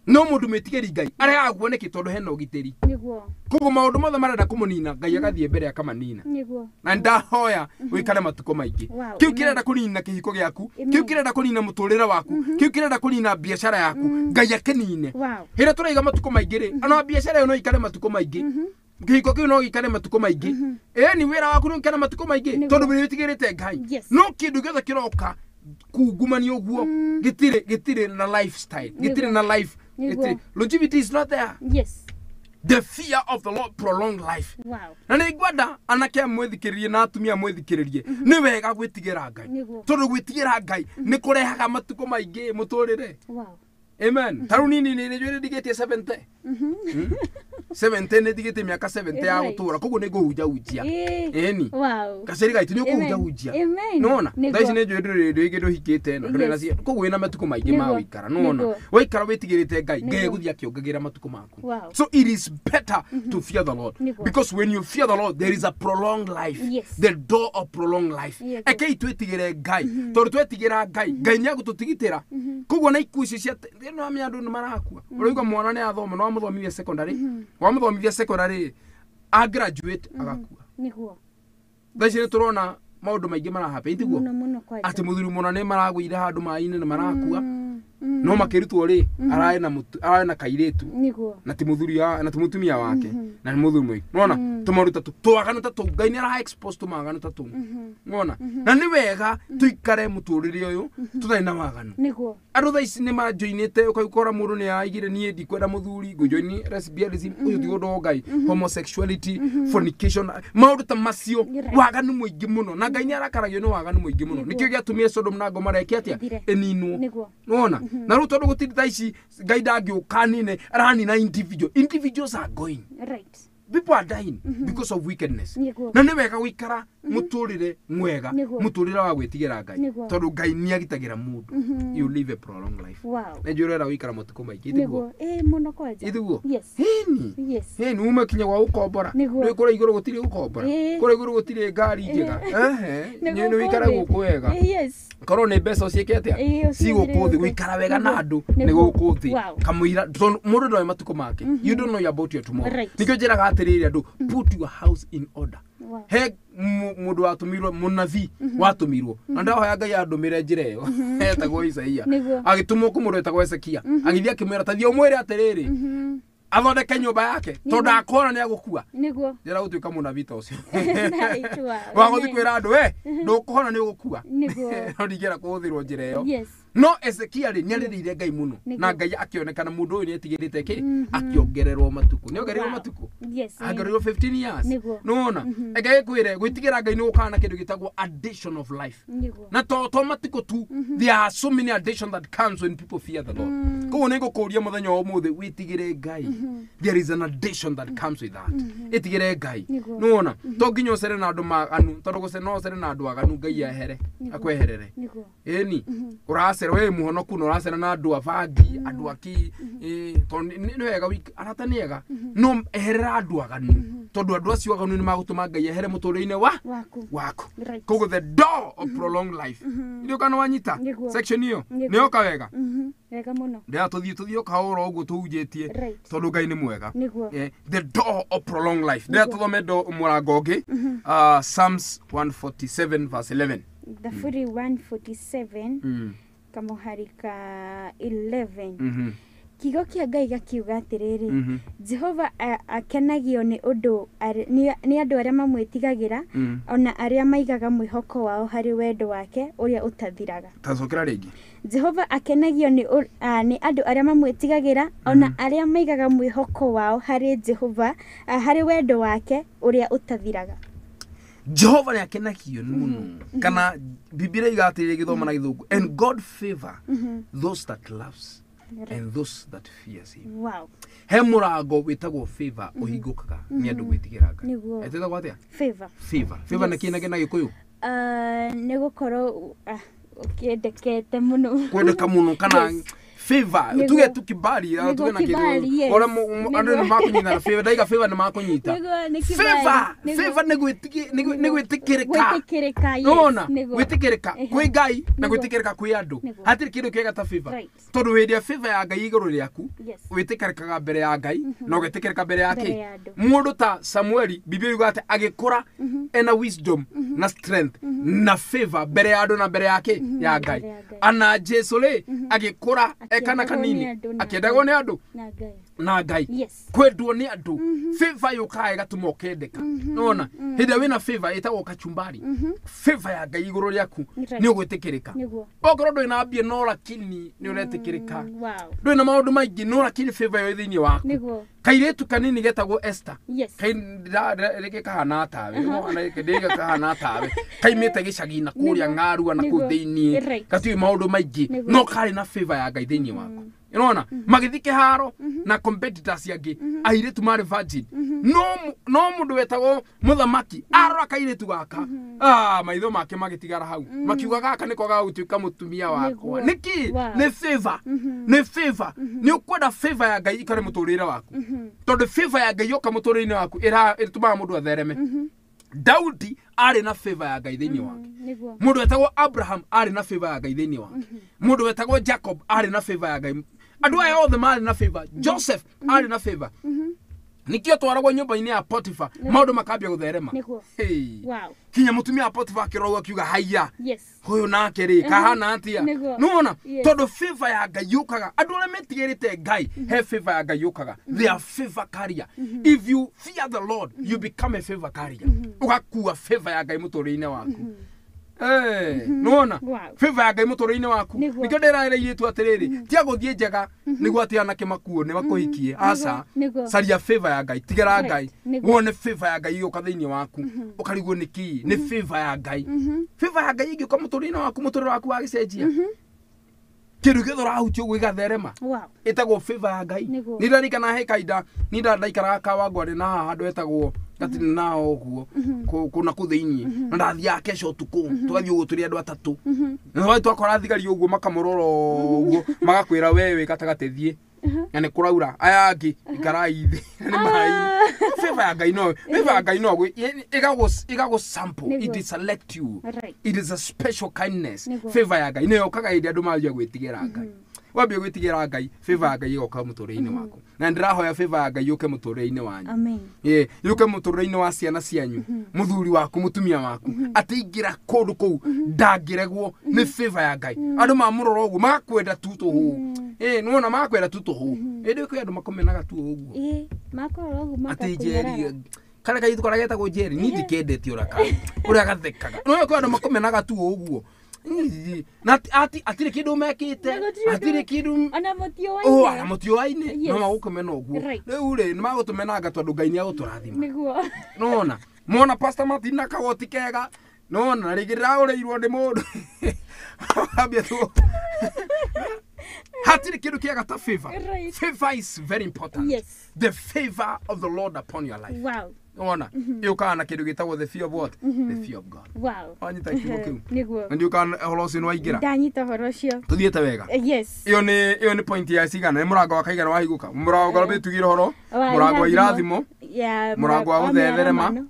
no mundu metigeri ngai ari aguoneke tondu hena ugiteri niguo kugo maundu mothe marenda kumunina ngai agathie mbere akamanina niguo na ndahoya wikare matuko maingi kiu kirenda kunina kihiko giaku kiu kirenda kunina muturire waku kiu kirenda kunina biashara yaku ngai akenine hira turaiga matuko maingi ri ana biashara yo no ikare matuko maingi kihiko kiu no ikare matuko maingi ni wira waku no ikare matuko maingi tondu witigirite ngai no kindu giothe kiroka kugumania uguo gitire na lifestyle gitire na life longevity is not there yes the fear of the Lord prolong life wow na ni gwada anake mwethikiririe na atumia mwethikiririe ni wega gwitigira ngai tondu gwitigira ngai ni kurehaga matuko maingi muturire wow amen taru nini ni njwire digetie 70 70 ne digete miaka 70 ya gutura koguo ni guhunja hunjia eni wow kaceri gaitu ni guhunja hunjia nona ndaisi ne njwire ndu hikite no ndore nacio koguo ina matuko maingi ma wikara nona waikara witigirite ngai ngai guthia kiongagira matuko maku so it is better to fear the Lord because when you fear the Lord there is a prolonged life the door of prolonged life ekei twetigire ngai tondu twetigira ngai ngai ni agututigitira koguo na ikuci cia no amia andu ni marakua uroiga mwana ni athoma no amuthomithia secondary a graduate agakua niguo ndaci turona maundu maingi marahape intiguo ati muthuri muna ni maragwire handu maini ni marakua no makirutwo ri arae na kairetu na timuthuri na timutumia wake na muthumui nona tumaruta twaganu tatu Ngai ni ara expose tumaganu tatu ngona na ni wega tuikare muturire uyu tutai na maganu andu thaici ni majoinite ukaikora mundu ni aigire nie ndikwenda muthuri ngujoini lesbianism uyu ti undu Ngai homosexuality fornication maundu ta macio waganu muingi muno na Ngai ni arakaragio ni waganu muingi muno nikio giatumia Sodom na Gomora ekiatia eninwo nona na ru tondu gutiri thaici Ngai ndangiukanine aranina individuals are going right. People are dying because of wickedness. Na ni wega wikara muturire mwega muturire wa gwitigira Ngai tondu Ngai ni agitagira mundu you live a prolonged life. Wow. Na njurera wikara mutuko maiki iguo muno kwaje iguo yes heni ume kinya gwa ukombora ni kura iguru gutiri ukombora kura iguru gutiri ngari njega ni wikara guku wega yes korwo ni mbeca ciiketia si gukuthi wikara wega na andu ni gukuthi kamuira mundu ndoe matuko make you don't know about your tomorrow nikyo njiraga atiriri andu put your house in order he mundu watumirwo munathi watumirwo na ndahoya Ngai andumire njira iyo etagwo Isaia agitumwo kumurwo etagwo Ezekia agithia kimwera tathia umwire atiriri athondeke nyumba yake tondu akona ni agukua niguo njira gutuika munathi ta ucio waguthi kwira andu ndukuhona ni ugukua niguo no ndingera kuhuthirwo njira iyo yes no Ezekia ri nyaririire Ngai muno na Ngai akionekana mundu uyu ni etigirite ki akiongererwo matuku ni ongererwo matuku yes agererwo 15 years nuona Ngai kwire gwitigira Ngai ni gukana kindu gitagwo addition of life na to matuku tu there are so many addition that comes when people fear the Lord ko ne gukuria muthenya wa umuthi witigire Ngai there is an addition that comes with that etigire Ngai nuona to nginya cere na andu maganu tondu gucere no cere na andu aganu Ngai ahere akweherere eni uracera we muhonoku no uracera na andu abangi andu aki tondu ni wega arata ni ega no eherera andu aganu tondu andu acio aganu ni magutuma Ngai ehere muturire-ini waku koguo the door of prolonged life ndio kana wanyita section hiyo ni oka wega wega muno ndia tuthio kahoro uguo tuujetie tondu Ngai ni mwega the door of prolonged life ndia tuthome murango ungi Psalms 147 verse 11 the 147 kamuharika 11 kigo kia Ngai gakiuga atiriri Jehova akenagio ni undu ni andu aria mamwitigagira ona aria maigaga mwihoko wao hari wendo wake uria utathiraga tacokera ringi Jehova akenagio ni andu aria mamwitigagira ona aria maigaga mwihoko wao hari Jehova hari wendo wake uria utathiraga Jehova ni akenagio muno kana Biblia igatirire githoma na githungu and God favor those that loves and those that fears him. Wow. He murango witagwo favor uhingukaga ni andu gwitigira Ngai. Ethetagwo atia? Favor na kina gena gikuyu? Ni gukorwo ukiendekete muno. Kwendeka muno kana favor tuge tukibali tuge na kitu ora andu ni makunyita na favor daiga favor ni makunyita favor ni gwitikirika nona gwitikirika kwi Ngai na gwitikirika kwi andu hatiri kindu kiega ta favor tondu wendia favor ya Ngai iguru riaku gwitikirikaga mbere ya Ngai no gwitikirika mbere yake mundu ta Samueli Biblia yugate agikura ena wisdom na strength na favor mbere ya andu na mbere yake ya Ngai ana Jesu le agikura ekana kanini akiendagwo ni andu na Ngai kwendwo ni andu favor yukae gatuma kendeka nona hida wina favor itagwo kachumbari favor ya Ngai iguru riaku ni ugwitikirika okoro ndo ina mbie no lakini ni uretikirika ndo ina maundu maingi no lakini favor yo thini waku kairetu kanini getagwo Esther kai reke kahana tawe no ana kedega kahana tawe kai mete gicagina kuria ngaru na ku thini katui maundu maingi no kari na favor ya Ngai thini waku Unaona magithike haro na competitors yake airetu mari virgin no mundu wetagwo muthamaki arora kairetu gaka maitho make magitigara hau makiuga gaka niko gagutuika mutumia wako niki ni favor ni ukwenda favor ya Ngai ikare muturire waku tondu favor ya Ngai yoka muturire waku irituma mundu athereme Daudi ari na favor ya Ngai thini wake mundu wetagwo Abraham ari na favor ya Ngai thini wake mundu wetagwo Jacob ari na favor ya Ngai andu aya othe mari na favor Joseph ari na favor nikio twaragwo nyumba-ini ya Potiphar maundu makambia gutherema hey wow kinya mutumia wa Potiphar akirogo akiuga haya yes huyu nake ri kahana atia nuona todo favor ya Ngai yukaga andu arĩa metigĩrĩte Ngai he favor ya Ngai yukaga they are favor carrier if you fear the Lord you become a favor carrier ugakuwa favor ya Ngai mũtũrĩre-inĩ waku nuona favor ya Ngai mũtũrĩre-inĩ waku nikio ndĩraire yitu atiriri tia guthie njega niguo ati anake makuo ne makuhikie aca caria favor ya Ngai tigera Ngai wone favor ya Ngai yuka thĩinĩ waku ukarigwo niki ni favor ya Ngai favor ya Ngai ĩngĩũka mũtũrĩre-inĩ waku mũtũrĩre waku wagicenjia kindu githora hutio gwigatherema itagwo favor ya Ngai ni ndarikana he kaida ni ndaikaraga Kawangware na handu etagwo gatini nao guo kuna kuthini ndathia kesho tuku tugathi ugu turi andu atatu no twakora thigari uguo makamuroro uguo magakwira wewe gatagatethie yani kuraura aya angi ikarai thi ni mai favor ya Ngai no favor ya Ngai no igago sample it select you it is a special kindness favor ya Ngai ne okaga indi andu maria gwitigera Ngai wambia gwitigera Ngai favor ya Ngai igoka mũtũrĩre-inĩ waku na ndirahoya favor ya Ngai yuke mũtũrĩre-inĩ wanyu amen yuke mũtũrĩre-inĩ wa ciana cianyu muthuri waku mutumia waku atingira kundu kuu ndangĩregwo nĩ favor ya Ngai andu mamurora ũguo magakwenda tu tuhu nuona magakwenda tu tuhu indi kwi andu makomenaga tu ũguo makorora ũguo makakwĩra kana kaitu kora getagwo Njeri ni ndikendete uraka uria gathekaga no kwi andu makomenaga tu ũguo na atire kindu mekite atire kindu ana mutio waine ana mutio waine no magukomena uguo riu ri ni magutumenaga tondu Ngai ni aguturathima niguo nona mona pastor Martin kagoti kega nona rigirira ureirwo ndi mundu ambia tu hatire kindu kiega ta favor favor is very important the favor of the Lord upon your life wow ona yuka na kindu gitagwo the fear of what the fear of God wow anyita kiugo kiu niguo ndiuka horo ucio waingira ndanyita horo ucio tuthiete wega yes iyo ni point ya cigana ni murango wa kaigana wahiguka murango wa betugire horo murango wa irathimo murango wa guthetherema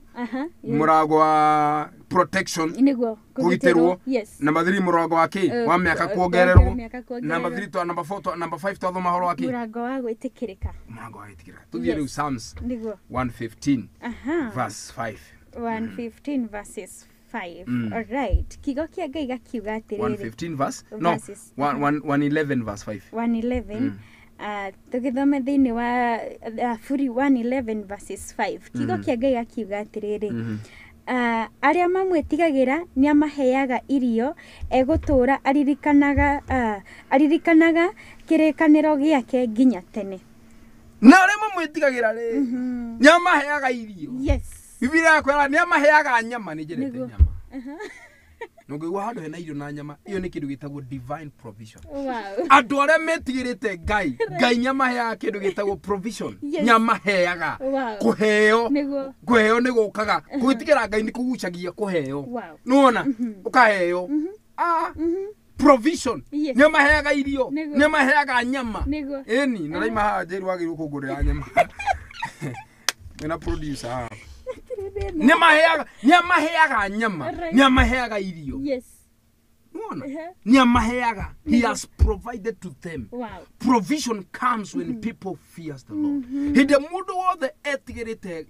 murango wa protection niguo kugitirwo number 3 murango wa ki wa miaka kuongererwo number 3 to number 4 to number 5 to mahoro wa ki murango wa gwitikirika murango wa gwitikirika tuthiere Psalms niguo 115 verse 5 115 verses 5 all right kigo kia Ngai gakiuga atiriri 115 verse no 111 verse 5 111 tugithome thiini wa Furi 111 verses 5 kigo kia Ngai gakiuga atiriri aria mamwetigagira ni amaheaga irio egutura aririkanaga kirikaniro giake nginya tene na aria mamwetigagira ri ni amaheaga irio yes Biblia yakwera ni amaheaga nyama ni njirete nyama nongegwa handu hena irio na nyama iyo ni kindu gitagwo divine provision wow andu aria metigirite Ngai nyama heaga kindu gitagwo provision nyama heaga kuheo ni gukaga gwitigira Ngai ni kugucagia kuheo nuona ukaheo provision nyama heaga irio nyama heaga nyama eni na raima ha Njeri wagiru kugurira nyama ina producer nyama heaga nyama heaga irio yes unaona nyama heaga he has provided to them provision comes when people fear the Lord hinde mundu wothe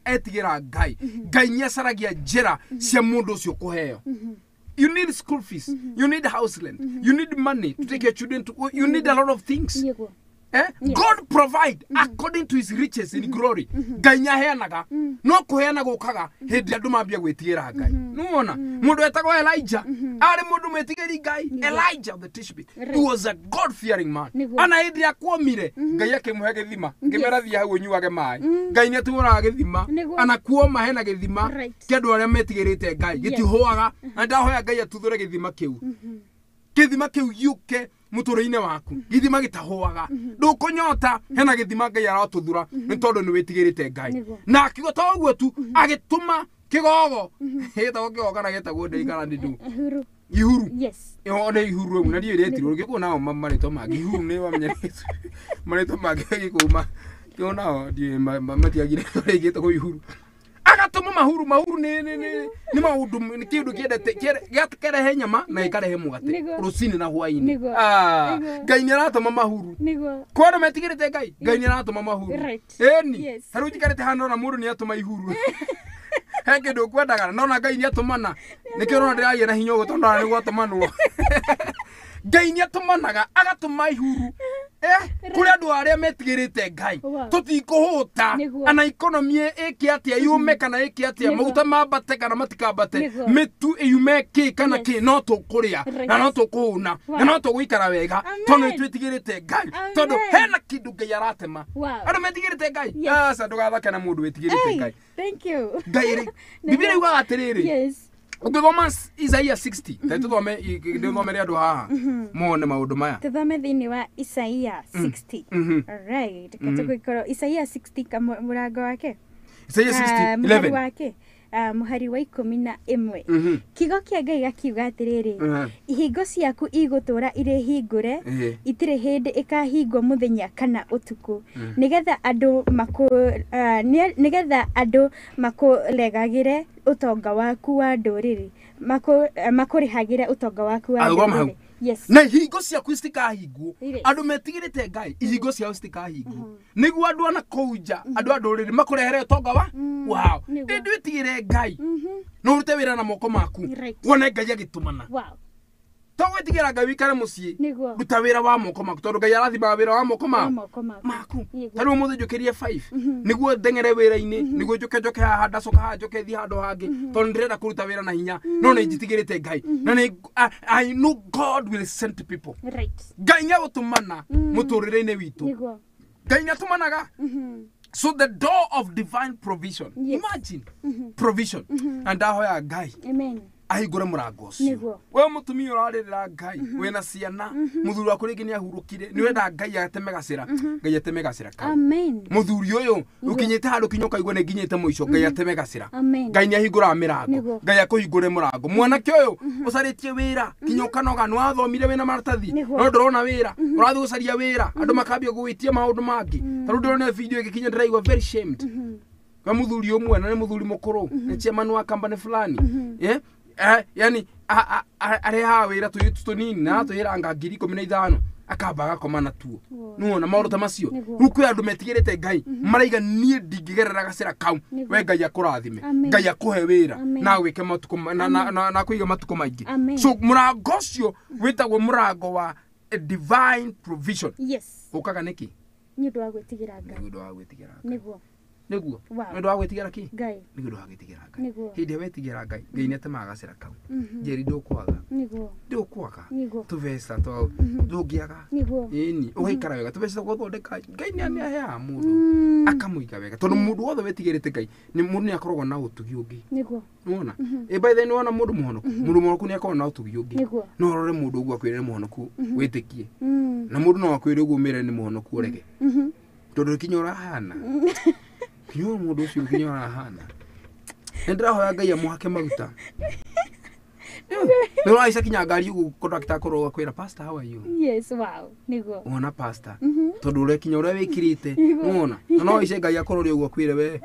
etigira Ngai nyacaragia njira cia mundu ucio kuheo you need school fees you need house rent you need money to take your children to you need a lot of things God provide according to his riches in glory Ngai nyaheanaga no kuheana gukaga hindi andu mambia gwitigira Ngai nuona mundu etagwo Elijah ari mundu metigiri Ngai Elijah the Tishbe he was a God fearing man ana hindi akwomire Ngai akimuhe githima ngimerathia hau nyuage mai Ngai ni atumuraga githima ana kuoma hena githima kindu aria metigirite Ngai gitihoaga ndahoya Ngai atuthure githima kiu yuke muturine waku githima gitahoaga ndukunyota hena githima Ngai aratuthura ni tondu ni witigirite Ngai na akigo to uguo tu agituma kigogo hita kigogo kana getagwo ndeikara ndu ihuru yes ode ihuru na dio retirwo gikuona marito magi ihuru ni wamenyete marito magi gikuma kiona dio matiagire gitagwo ihuru agatuma mahuru ni maundu ni kindu kiendete kirehe nyama na ikarehe mugate rucini na hwaini Ngai ni aratuma mahuru kwona metigirite Ngai ni aratuma mahuru eni haru jikarite hano na mundu ni atuma ihuru henge ndo kwendaga nona Ngai ni atumana nikirona ndiragia na hinyo gutondora ni gwatumanwo Ngai ni atumanaga agatuma ihuru kuri andu aria metigirite Ngai tutikuhuta ana economy ikiatia yume kana ikiatia maguta mambate kana matikambate mitu yume ki kana ki no tukuria na no tukuhuna na no tuguikara wega tono twitigirite Ngai tondu hena kindu Ngai aratema andu metigirite Ngai asa ndugathake na mundu witigirite Ngai. Thank you. Ngai Biblia yuga atiriri yes ukithoma Isaiah 60 ta tuthome ndithome andu haha mone maundu maya tuthome thini wa Isaiah 60 alright katuko Isaiah 60 kama murango wake Isaiah 60 11 wake muhari wa 11 kigo kia Ngai gakiuga atiriri ihingo ciaku igutura ire hingure itire hindi ikahingwo muthenya kana utuku nigetha andu makuregagire utonga waku wa nduriri makurihagire utonga waku wa nduriri. Yes. Na ihingo ciaku citikahingwo andu metigirite Ngai ihingo ciao citikahingwo niguo andu ana kouja andu nduriri makurehere utonga wa wow ndu itigire Ngai no urute wira na moko maku wona Ngai agitumana wow to gwitigira Ngai wikare mucii ruta wira wa moko maku tondu Ngai arathima wira wa moko maku taru muthe njukirie 5 niguo ndengere wira-ini niguo njoke haha ndacoka haha njoke thi handu hangi tondu ndirenda kuruta wira na hinya no ni njitigirite Ngai na ni I know God will send people Ngai nyagutumana muturire-ini witu Ngai nyatumanaga so the door of divine provision imagine provision and ahoya Ngai amen ahigure murango ucio we mutumia uraririra Ngai wena ciana muthuri waku ringi ni ahurukire ni wenda Ngai ateme gacira Ngai ateme gacira ka amen muthuri uyu ukinyite handu kinyoka igwe ne nginyite muico Ngai ateme gacira Ngai ni ahigura mirango Ngai akuhingure murango mwanake uyu ucaritie wira kinyoka noga ni wathomire wina maratathi no ndorona wira urathi gucaria wira andu makambia gugwitia maundu mangi taru ndorona video igikinya ndiraigwa very shamed kwa muthuri umwe na ni muthuri mukuru ni chairman wa company fulani yani are ha wira tunini na tuhiranga 15,000 akabaga komana tuo nuona mauru ta macio ruku andu metigirite Ngai maraiga nie ndingigerera gacira kau we Ngai akurathime Ngai akuhe wira na wike matuko na kuiga matuko maingi so murango cio witagwo murango wa a divine provision yes ukaga niki ni ndu wa gwitigira Ngai niguo ndu wa gwitigira ki Ngai ndu wa gwitigira Ngai hindi wetigira Ngai Ngai ni atemaga gacira kau Njeri ndukwaga ndukwaga tuvesa to ndungiaga ini ugaikara wega tuvesa guthondeka Ngai ni anehea mundu akamuiga wega tondu mundu wothe wetigirite Ngai ni mundu ni akoragwo na utugi ungi nuona by the way mundu muhonoku ni akoragwo na utugi ungi no rore mundu uguo akwirire muhonoku witikie na mundu no akwirire uguo mere ni muhonoku urege tondu kinyora hana Kiyo mundu ucio kinyora hana ndirahoya Ngai amuhake maguta no aisa kinya ngari ugu kondakta koroga kwira pastor how are you yes wow nigo ona pastor tondu ure kinya ure wikirite muona no aisa Ngai akorori ugu kwire we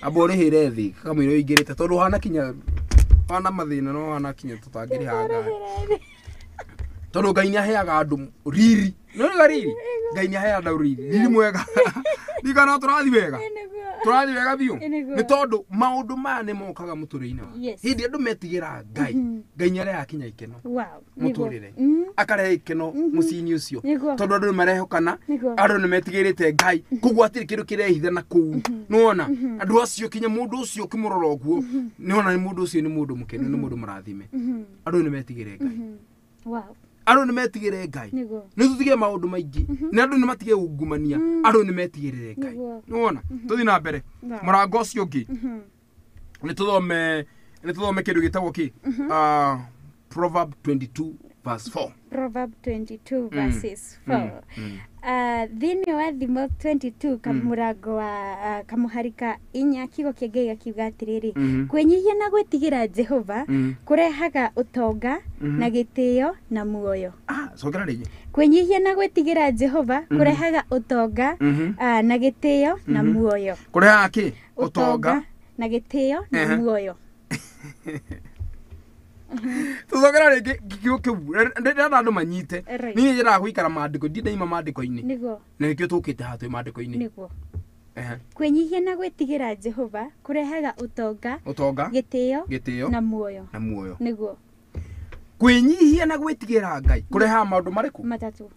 abore hire thi kamwire ingirite tondu hana kinya hana mathina no hana kinya tutangiri hanga tondu Ngai ni aheaga andu riri no riri Ngai ni aheaga andu riri mwega digana turathi wega biu ni tondu maundu maya ni mokaga muturire-ini hindi andu metigira Ngai Ngai ni areha kinya ikeno muturire akareha ikeno mucini ucio tondu andu marehokana andu ni metigirite Ngai kugwatire kindu kirehitha na kuu nuona andu acio kinya mundu ucio kimurora oguo niona ni mundu ucio ni mundu mukenu ni mundu murathime andu ni metigire Ngai wow andu ni metigire Ngai ni tutige maundu maingi ni andu ni matige ungumania andu ni metigire Ngai nuona tuthi na mbere murango ucio ungi ni tuthome kindu gitagwo ki Proverb 22 verse 4 Proverb 22 verses 4 thini wa thimo 22 kamurango wa kamuharika inya kigo kia Ngai akiuga atiriri kwenyihia na gwitigira Jehova kurehaga utonga na gitio na muoyo sogera rigi kwenyihia na gwitigira Jehova kurehaga utonga na gitio na muoyo kurehaga ki utonga na gĩtĩo na muoyo. Tuzogera rege kiu ndenda andu manyite ni njira guikara mandiko ndindaima mandiko-ini nigo na nikio tukite hatu mandiko-ini nigo kwenyihia na gwitigira Jehova kurehaga utonga gĩtĩo na muoyo nigo kwenyihia na gwitigira Ngai kureha maundu mariku matatu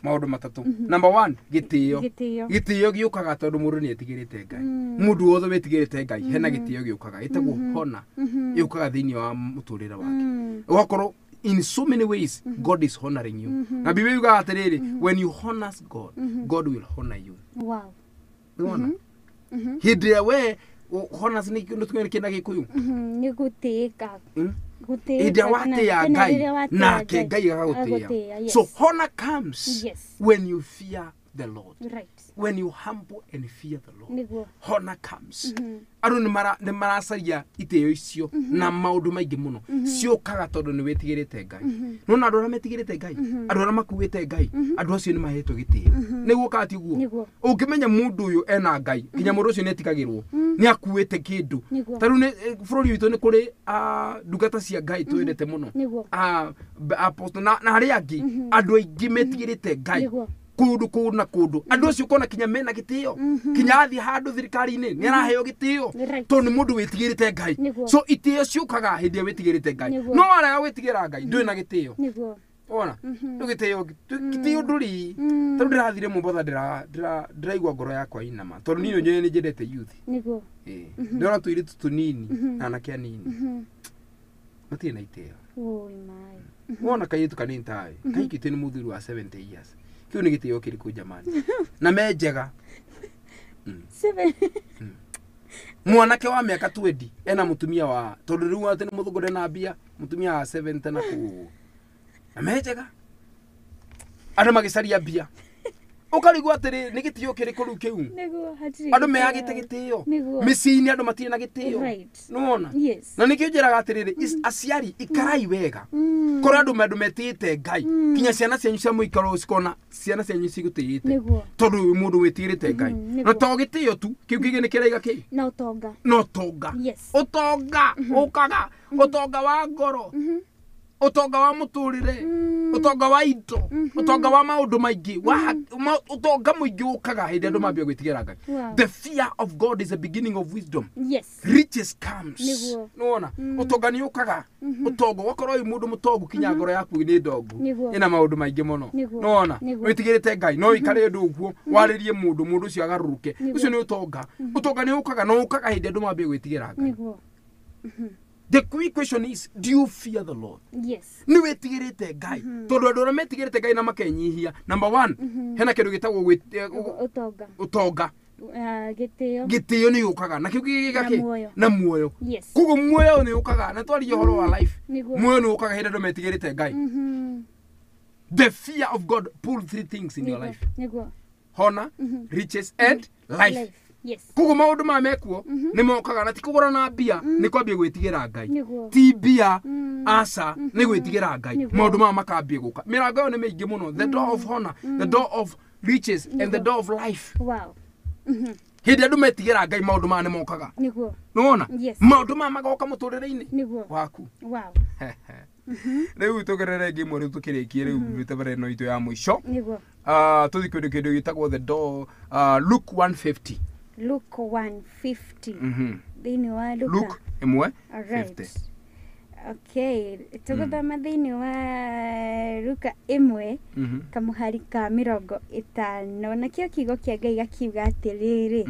number 1 gĩtĩo giukaga tondu mundu ni etigirite Ngai mundu wothe wetigirite Ngai hena gĩtĩo giukaga itagwo hona yukaga thiini wa muturire wake ugakorwo in so many ways God is honoring you na Biblia yuga atiriri when you honor God God will honor you. Wow. Unaona hidria we honor ni kindu kina gikuyu ni gutĩka hidria wate ya Ngai na ke Ngai agagutia. So honor comes when you fear the Lord. Right. When you humble and fear the Lord. Honor comes. Aru ni maracaria itĩo icio na maundu maingi muno ciukaga tondu ni wetigirite Ngai. No na andu metigirite Ngai, andu ara makuite Ngai, andu acio ni mahetwo gĩtĩo. Niguo kati guo. Ungimenya mundu uyu ena Ngai, kinya mundu ucio ni etigagirwo. Ni akuite kindu. Taru ni bururi witu ni kuri ndungata cia Ngai twendete muno. Apostle na hari angi andu aingi metigirite Ngai. Kudu na kudu andu acio kona kinya mena gĩtĩo kinya athi handu thirikari-ini ni araheo gĩtĩo to ni mundu wetigirite Ngai. So itĩo ciukaga hindi wetigirite Ngai no arega wetigira Ngai ndui na gĩtĩo ona gĩtĩo nduri tondu ndirathire Mombasa ndiraigua ngoro yakwa inama tondu nino nyenye ni njendete youth ndona tuiritu tunini na anake anini matirĩ na itĩo wona kairitu kanini tawe kaikĩtio ni muthuri wa 70 years kiu ni gĩtĩo kiriku jamani na menjega 7 mwanake wa miaka 20 ena mutumia wa tondu riu ati ni muthugure na mbia mutumia wa 70 na ku na menjega andu magicaria mbia ukarigwa atiri ni gĩtĩo kiriku riu kiu andu meagite gĩtĩo mĩciĩ-inĩ andu matirĩ na gĩtĩo nona na nikio njiraga atiriri aciari ikarai wega kuri andu metĩte Ngai kinya ciana cianyu cia muikaro cikona ciana cianyu cigutĩte tondu mundu wetigirite Ngai na to gĩtĩo tu kiu kĩngĩ ni kiraiga ki na utonga utonga ukaga utonga wa ngoro utonga wa muturire utonga wa indo utonga wa maundu maingi utonga muingi ukaga hindi andu mambia gwitigira Ngai. The fear of God is the beginning of wisdom. Riches comes nona utonga ni ukaga utongo wakorwo mundu mutongu kinya ngoro yaku ni ndongu ina maundu maingi muno nona witigirite Ngai no ikare ndu guo waririe mundu ucio agaruruke ucio ni utonga ni ukaga no ukaga hindi andu mambia gwitigira Ngai. The quick question is, do you fear the Lord? Yes. Ni wetigirite Ngai. Tondu andu ara metigirite Ngai na makenyihia. Number 1, hena kindu gitagwo utonga. Gĩtĩo ni ukaga na kiu gigake na muoyo. Kugo muoyo ni ukaga na twari horo wa life. Muoyo ni ukaga hindi andu metigirite Ngai. The fear of God pull 3 things in your life. Honor, riches and life. Kugo maundu ma mekuo ni mokaga na ti kugura na mbia ni kwambia gwitigira Ngai ti mbia asa ni gwitigira Ngai maundu ma makambia guka mirango yo ni mingi muno the door of honor the door of riches and the door of life. Wow. Hindi andu metigira Ngai maundu ma ni mokaga nona maundu ma magoka muturire-ini waku. Wow. Riu tugerere ngimo riu tukirikie riu bitabare no itu ya mwisho tuthi kindu gitagwo the door Luke 150. Luke 150. Thini wa Luke 1:50. Okay, tuguthoma thini wa Luka 1 kamuhari ka 50 na kio kiugo kia Ngai gakiuga atiriri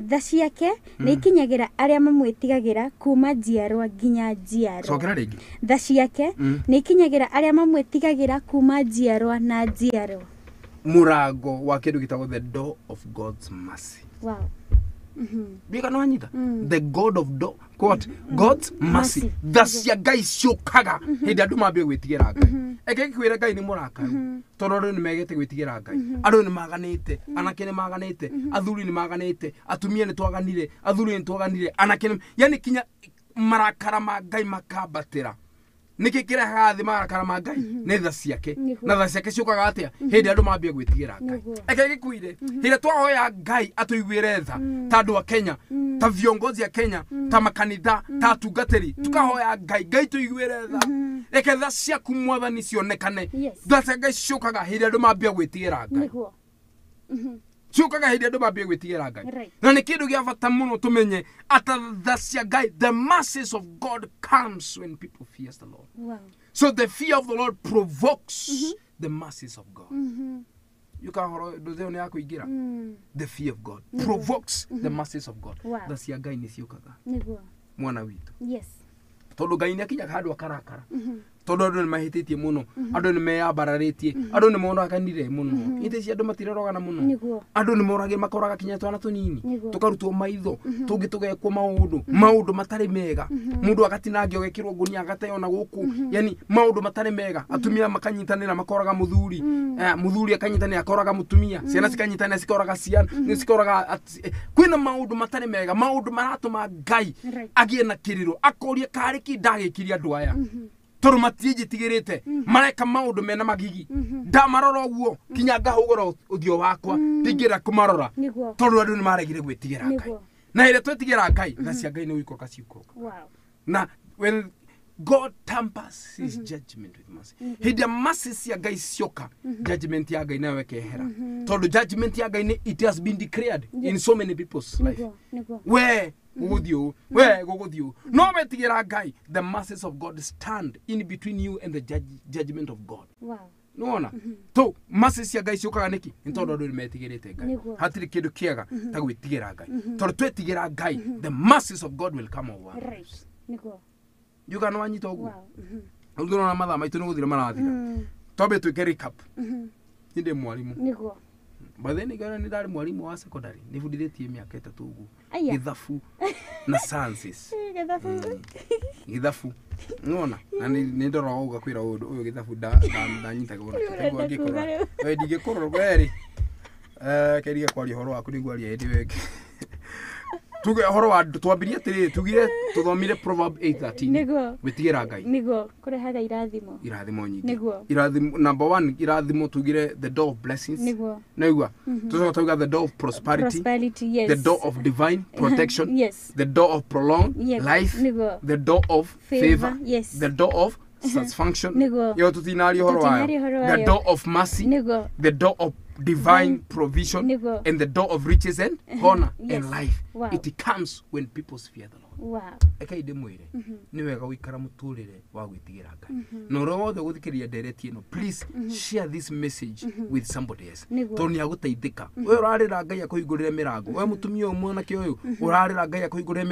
tha ciake ni ikinyagira aria mamwitigagira kuma njiarwa nginya njiarwa. Cokera ringi. Tha ciake ni ikinyagira aria mamwitigagira kuma njiarwa na njiarwa. Murango wa kindu gitagwo the door of God's mercy. Wow. Biga no anyita the God of what God's mercy. Thacia Ngai ciukaga hindi andu mambia gwitigira Ngai. Eke kwira Ngai ni murakaru tondu ni megete gwitigira Ngai. Andu ni maganite, anake ni maganite, athuri ni maganite, atumia ni twaganire, athuri ni twaganire, anake ni yani kinya marakara ma Ngai makabatira. Niki kirehaga thi marakara ma Ngai ni tha ciake na tha ciake ciukaga atia hindi andu mambia gwitigira Ngai. Eke gikuire hindi twahoya Ngai atuiguire tha tandu wa Kenya ta viongozi ya Kenya ta makanitha ta tungatĩri tukahoya Ngai tuiguĩre tha reke tha ciaku Mwathani cionekane tha cia Ngai ciũkaga hĩndĩ andũ mambia gwĩtigĩra Ngai ciũkaga hĩndĩ andũ mambia gwĩtigĩra Ngai na nĩ kĩndũ gĩa bata mũno tũmenye ata tha cia Ngai the masses of God comes when people fear the Lord. So the fear of the Lord provokes the masses of God. You can the fear of God provokes the masses of God. That's your guy nisiukaga. Mwana witu. Yes. Todo Ngai nĩ akinya handũ akarakara. Todo andũ nĩ mahĩtĩtie mũno. Andũ nĩ meyambararĩtie. Andũ nĩ moraganire mũno. Ite cia andũ matirorogana mũno. Andũ nĩ morage makoraga kinya twana tũnini. Tukarutwo maitho. Tũngĩ tũgekwo maũndũ matarĩ mega. Mũndũ agatinangio gekĩrwo ngũnia agateo na gũkũ. Yani maũndũ matarĩ mega. Atumia makanyitanĩra makoraga mũthuri. Mũthuri akanyitanĩra akoraga mũtumia. Ciana cikanyitanĩra cikoraga ciana. Cikoraga kwĩna maũndũ matarĩ mega. Maũndũ maratũma Ngai agĩe na kĩrĩro. Akoria karĩ kĩndagĩkiria andũ aya. Toro matiĩjĩtigĩrĩte mareka maũndũ mena magigi ndamarora ũguo kinya ngahũgũra ũthiũ wakwa ndingĩra kũmarora tondũ andũ nĩ maregire gwĩtigĩra Ngai na ĩrĩa twĩtigĩra Ngai tha cia Ngai nĩ ũikũrũka ciukũrũka na when God tampers his judgment with mercy hĩndĩ mercy cia Ngai cioka judgment ya Ngai nayo ĩkehera tondũ judgment ya Ngai it has been declared in so many people's life where Gogothiu. No metigira Ngai, the masses of God stand in between you and the judgment of God. No ona. To masses ya Ngai ciokaga niki ntondo andũ metigirite Ngai. Hatirĩ kĩndũ kĩega ta gwĩtigĩra Ngai. Tondũ twĩtigĩra Ngai, the masses of God will come over. You can wanyita ũguo. Ũngĩrora mathaa maitũ nĩ gũthira marathira. Twambe twĩke recap. Nĩ mwarimu. Nĩguo. But then igara ni ndari mwarimu wa secondary nifundithĩtie mĩaka 3 ũguo githabu na sciences githabu ngona na ni ndora uga kwira uyu githabu ndanyitaga ona ngikora we ndigikora weri keriga kwaria horo waku ningwaria hindi weke tuge horo wa twambirie atiri tugire tuthomire proverb 8:13 gwĩtigĩra Ngai niguo kurehaga irathimo nyingĩ irathimo number 1 irathimo tugire the door of blessings niguo tuzoga the door of prosperity yes. The door of divine protection yes. The door of prolonged life the door of favor yes. The door of satisfaction yo tutinari horo wa the door of mercy the door of divine provision and the door of riches and honor and life. It comes when people fear the Lord. Eka ndimwire ni wega guikara muturire wa gwĩtigĩra Ngai no rothe guthikĩria ndereti ĩno please share this message with somebody else toni agũteithĩka we ũrarĩra Ngai akũhingũrĩre mĩrango we mũtumia ũyũ mwanake ũyũ ũrarĩra Ngai akũhingũrĩre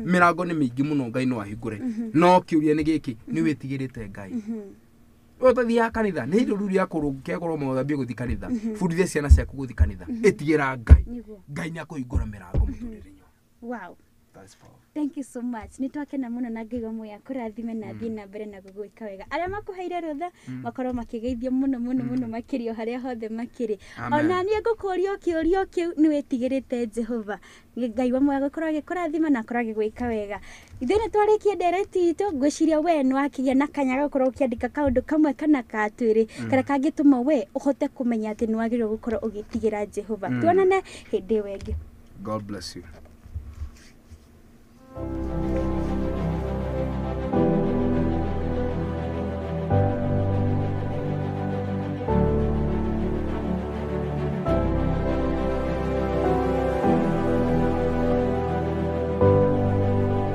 mĩrango nĩ mĩingĩ mũno Ngai no ahingũre no kĩũria nĩ gĩkĩ nĩ wĩtigĩrĩte Ngai Otathia kanitha nĩ indo ruri yakũrũngĩagorwo mũthambie gũthi kanitha fundithia ciana ciaku gũthi kanitha ĩtigĩra Ngai nĩ akũhingũra mĩrango mũtũrĩre-inĩ. Wow. Thank you so much. Nitwakena muno na ngĩiga moya kũrathime na thiĩ na mbere na gũgwĩka wega. Arĩa makũheire rũtha makorwo makĩgeithio mũno makĩrio harĩa hothe makĩrĩ. Ona niĩ ngũkũria kĩũrio kĩu nĩ wĩtigĩrĩte Jehova. Ngai wa moya gũkorwo agĩkũrathima na akorwo agĩgwĩka wega. Ithuĩ nĩ twarĩkie ndereti itũ ngwĩciria we nĩ wakĩgĩa na kanya gũkorwo ũkĩandĩka kaũndũ kamwe kana ka twĩrĩ kana kangĩtũma we ũhote kũmenya atĩ nĩ wagĩrĩirwo gũkorwo ũgĩtigĩra Jehova. Tuonane hĩndĩ ĩyo ĩngĩ. God bless you.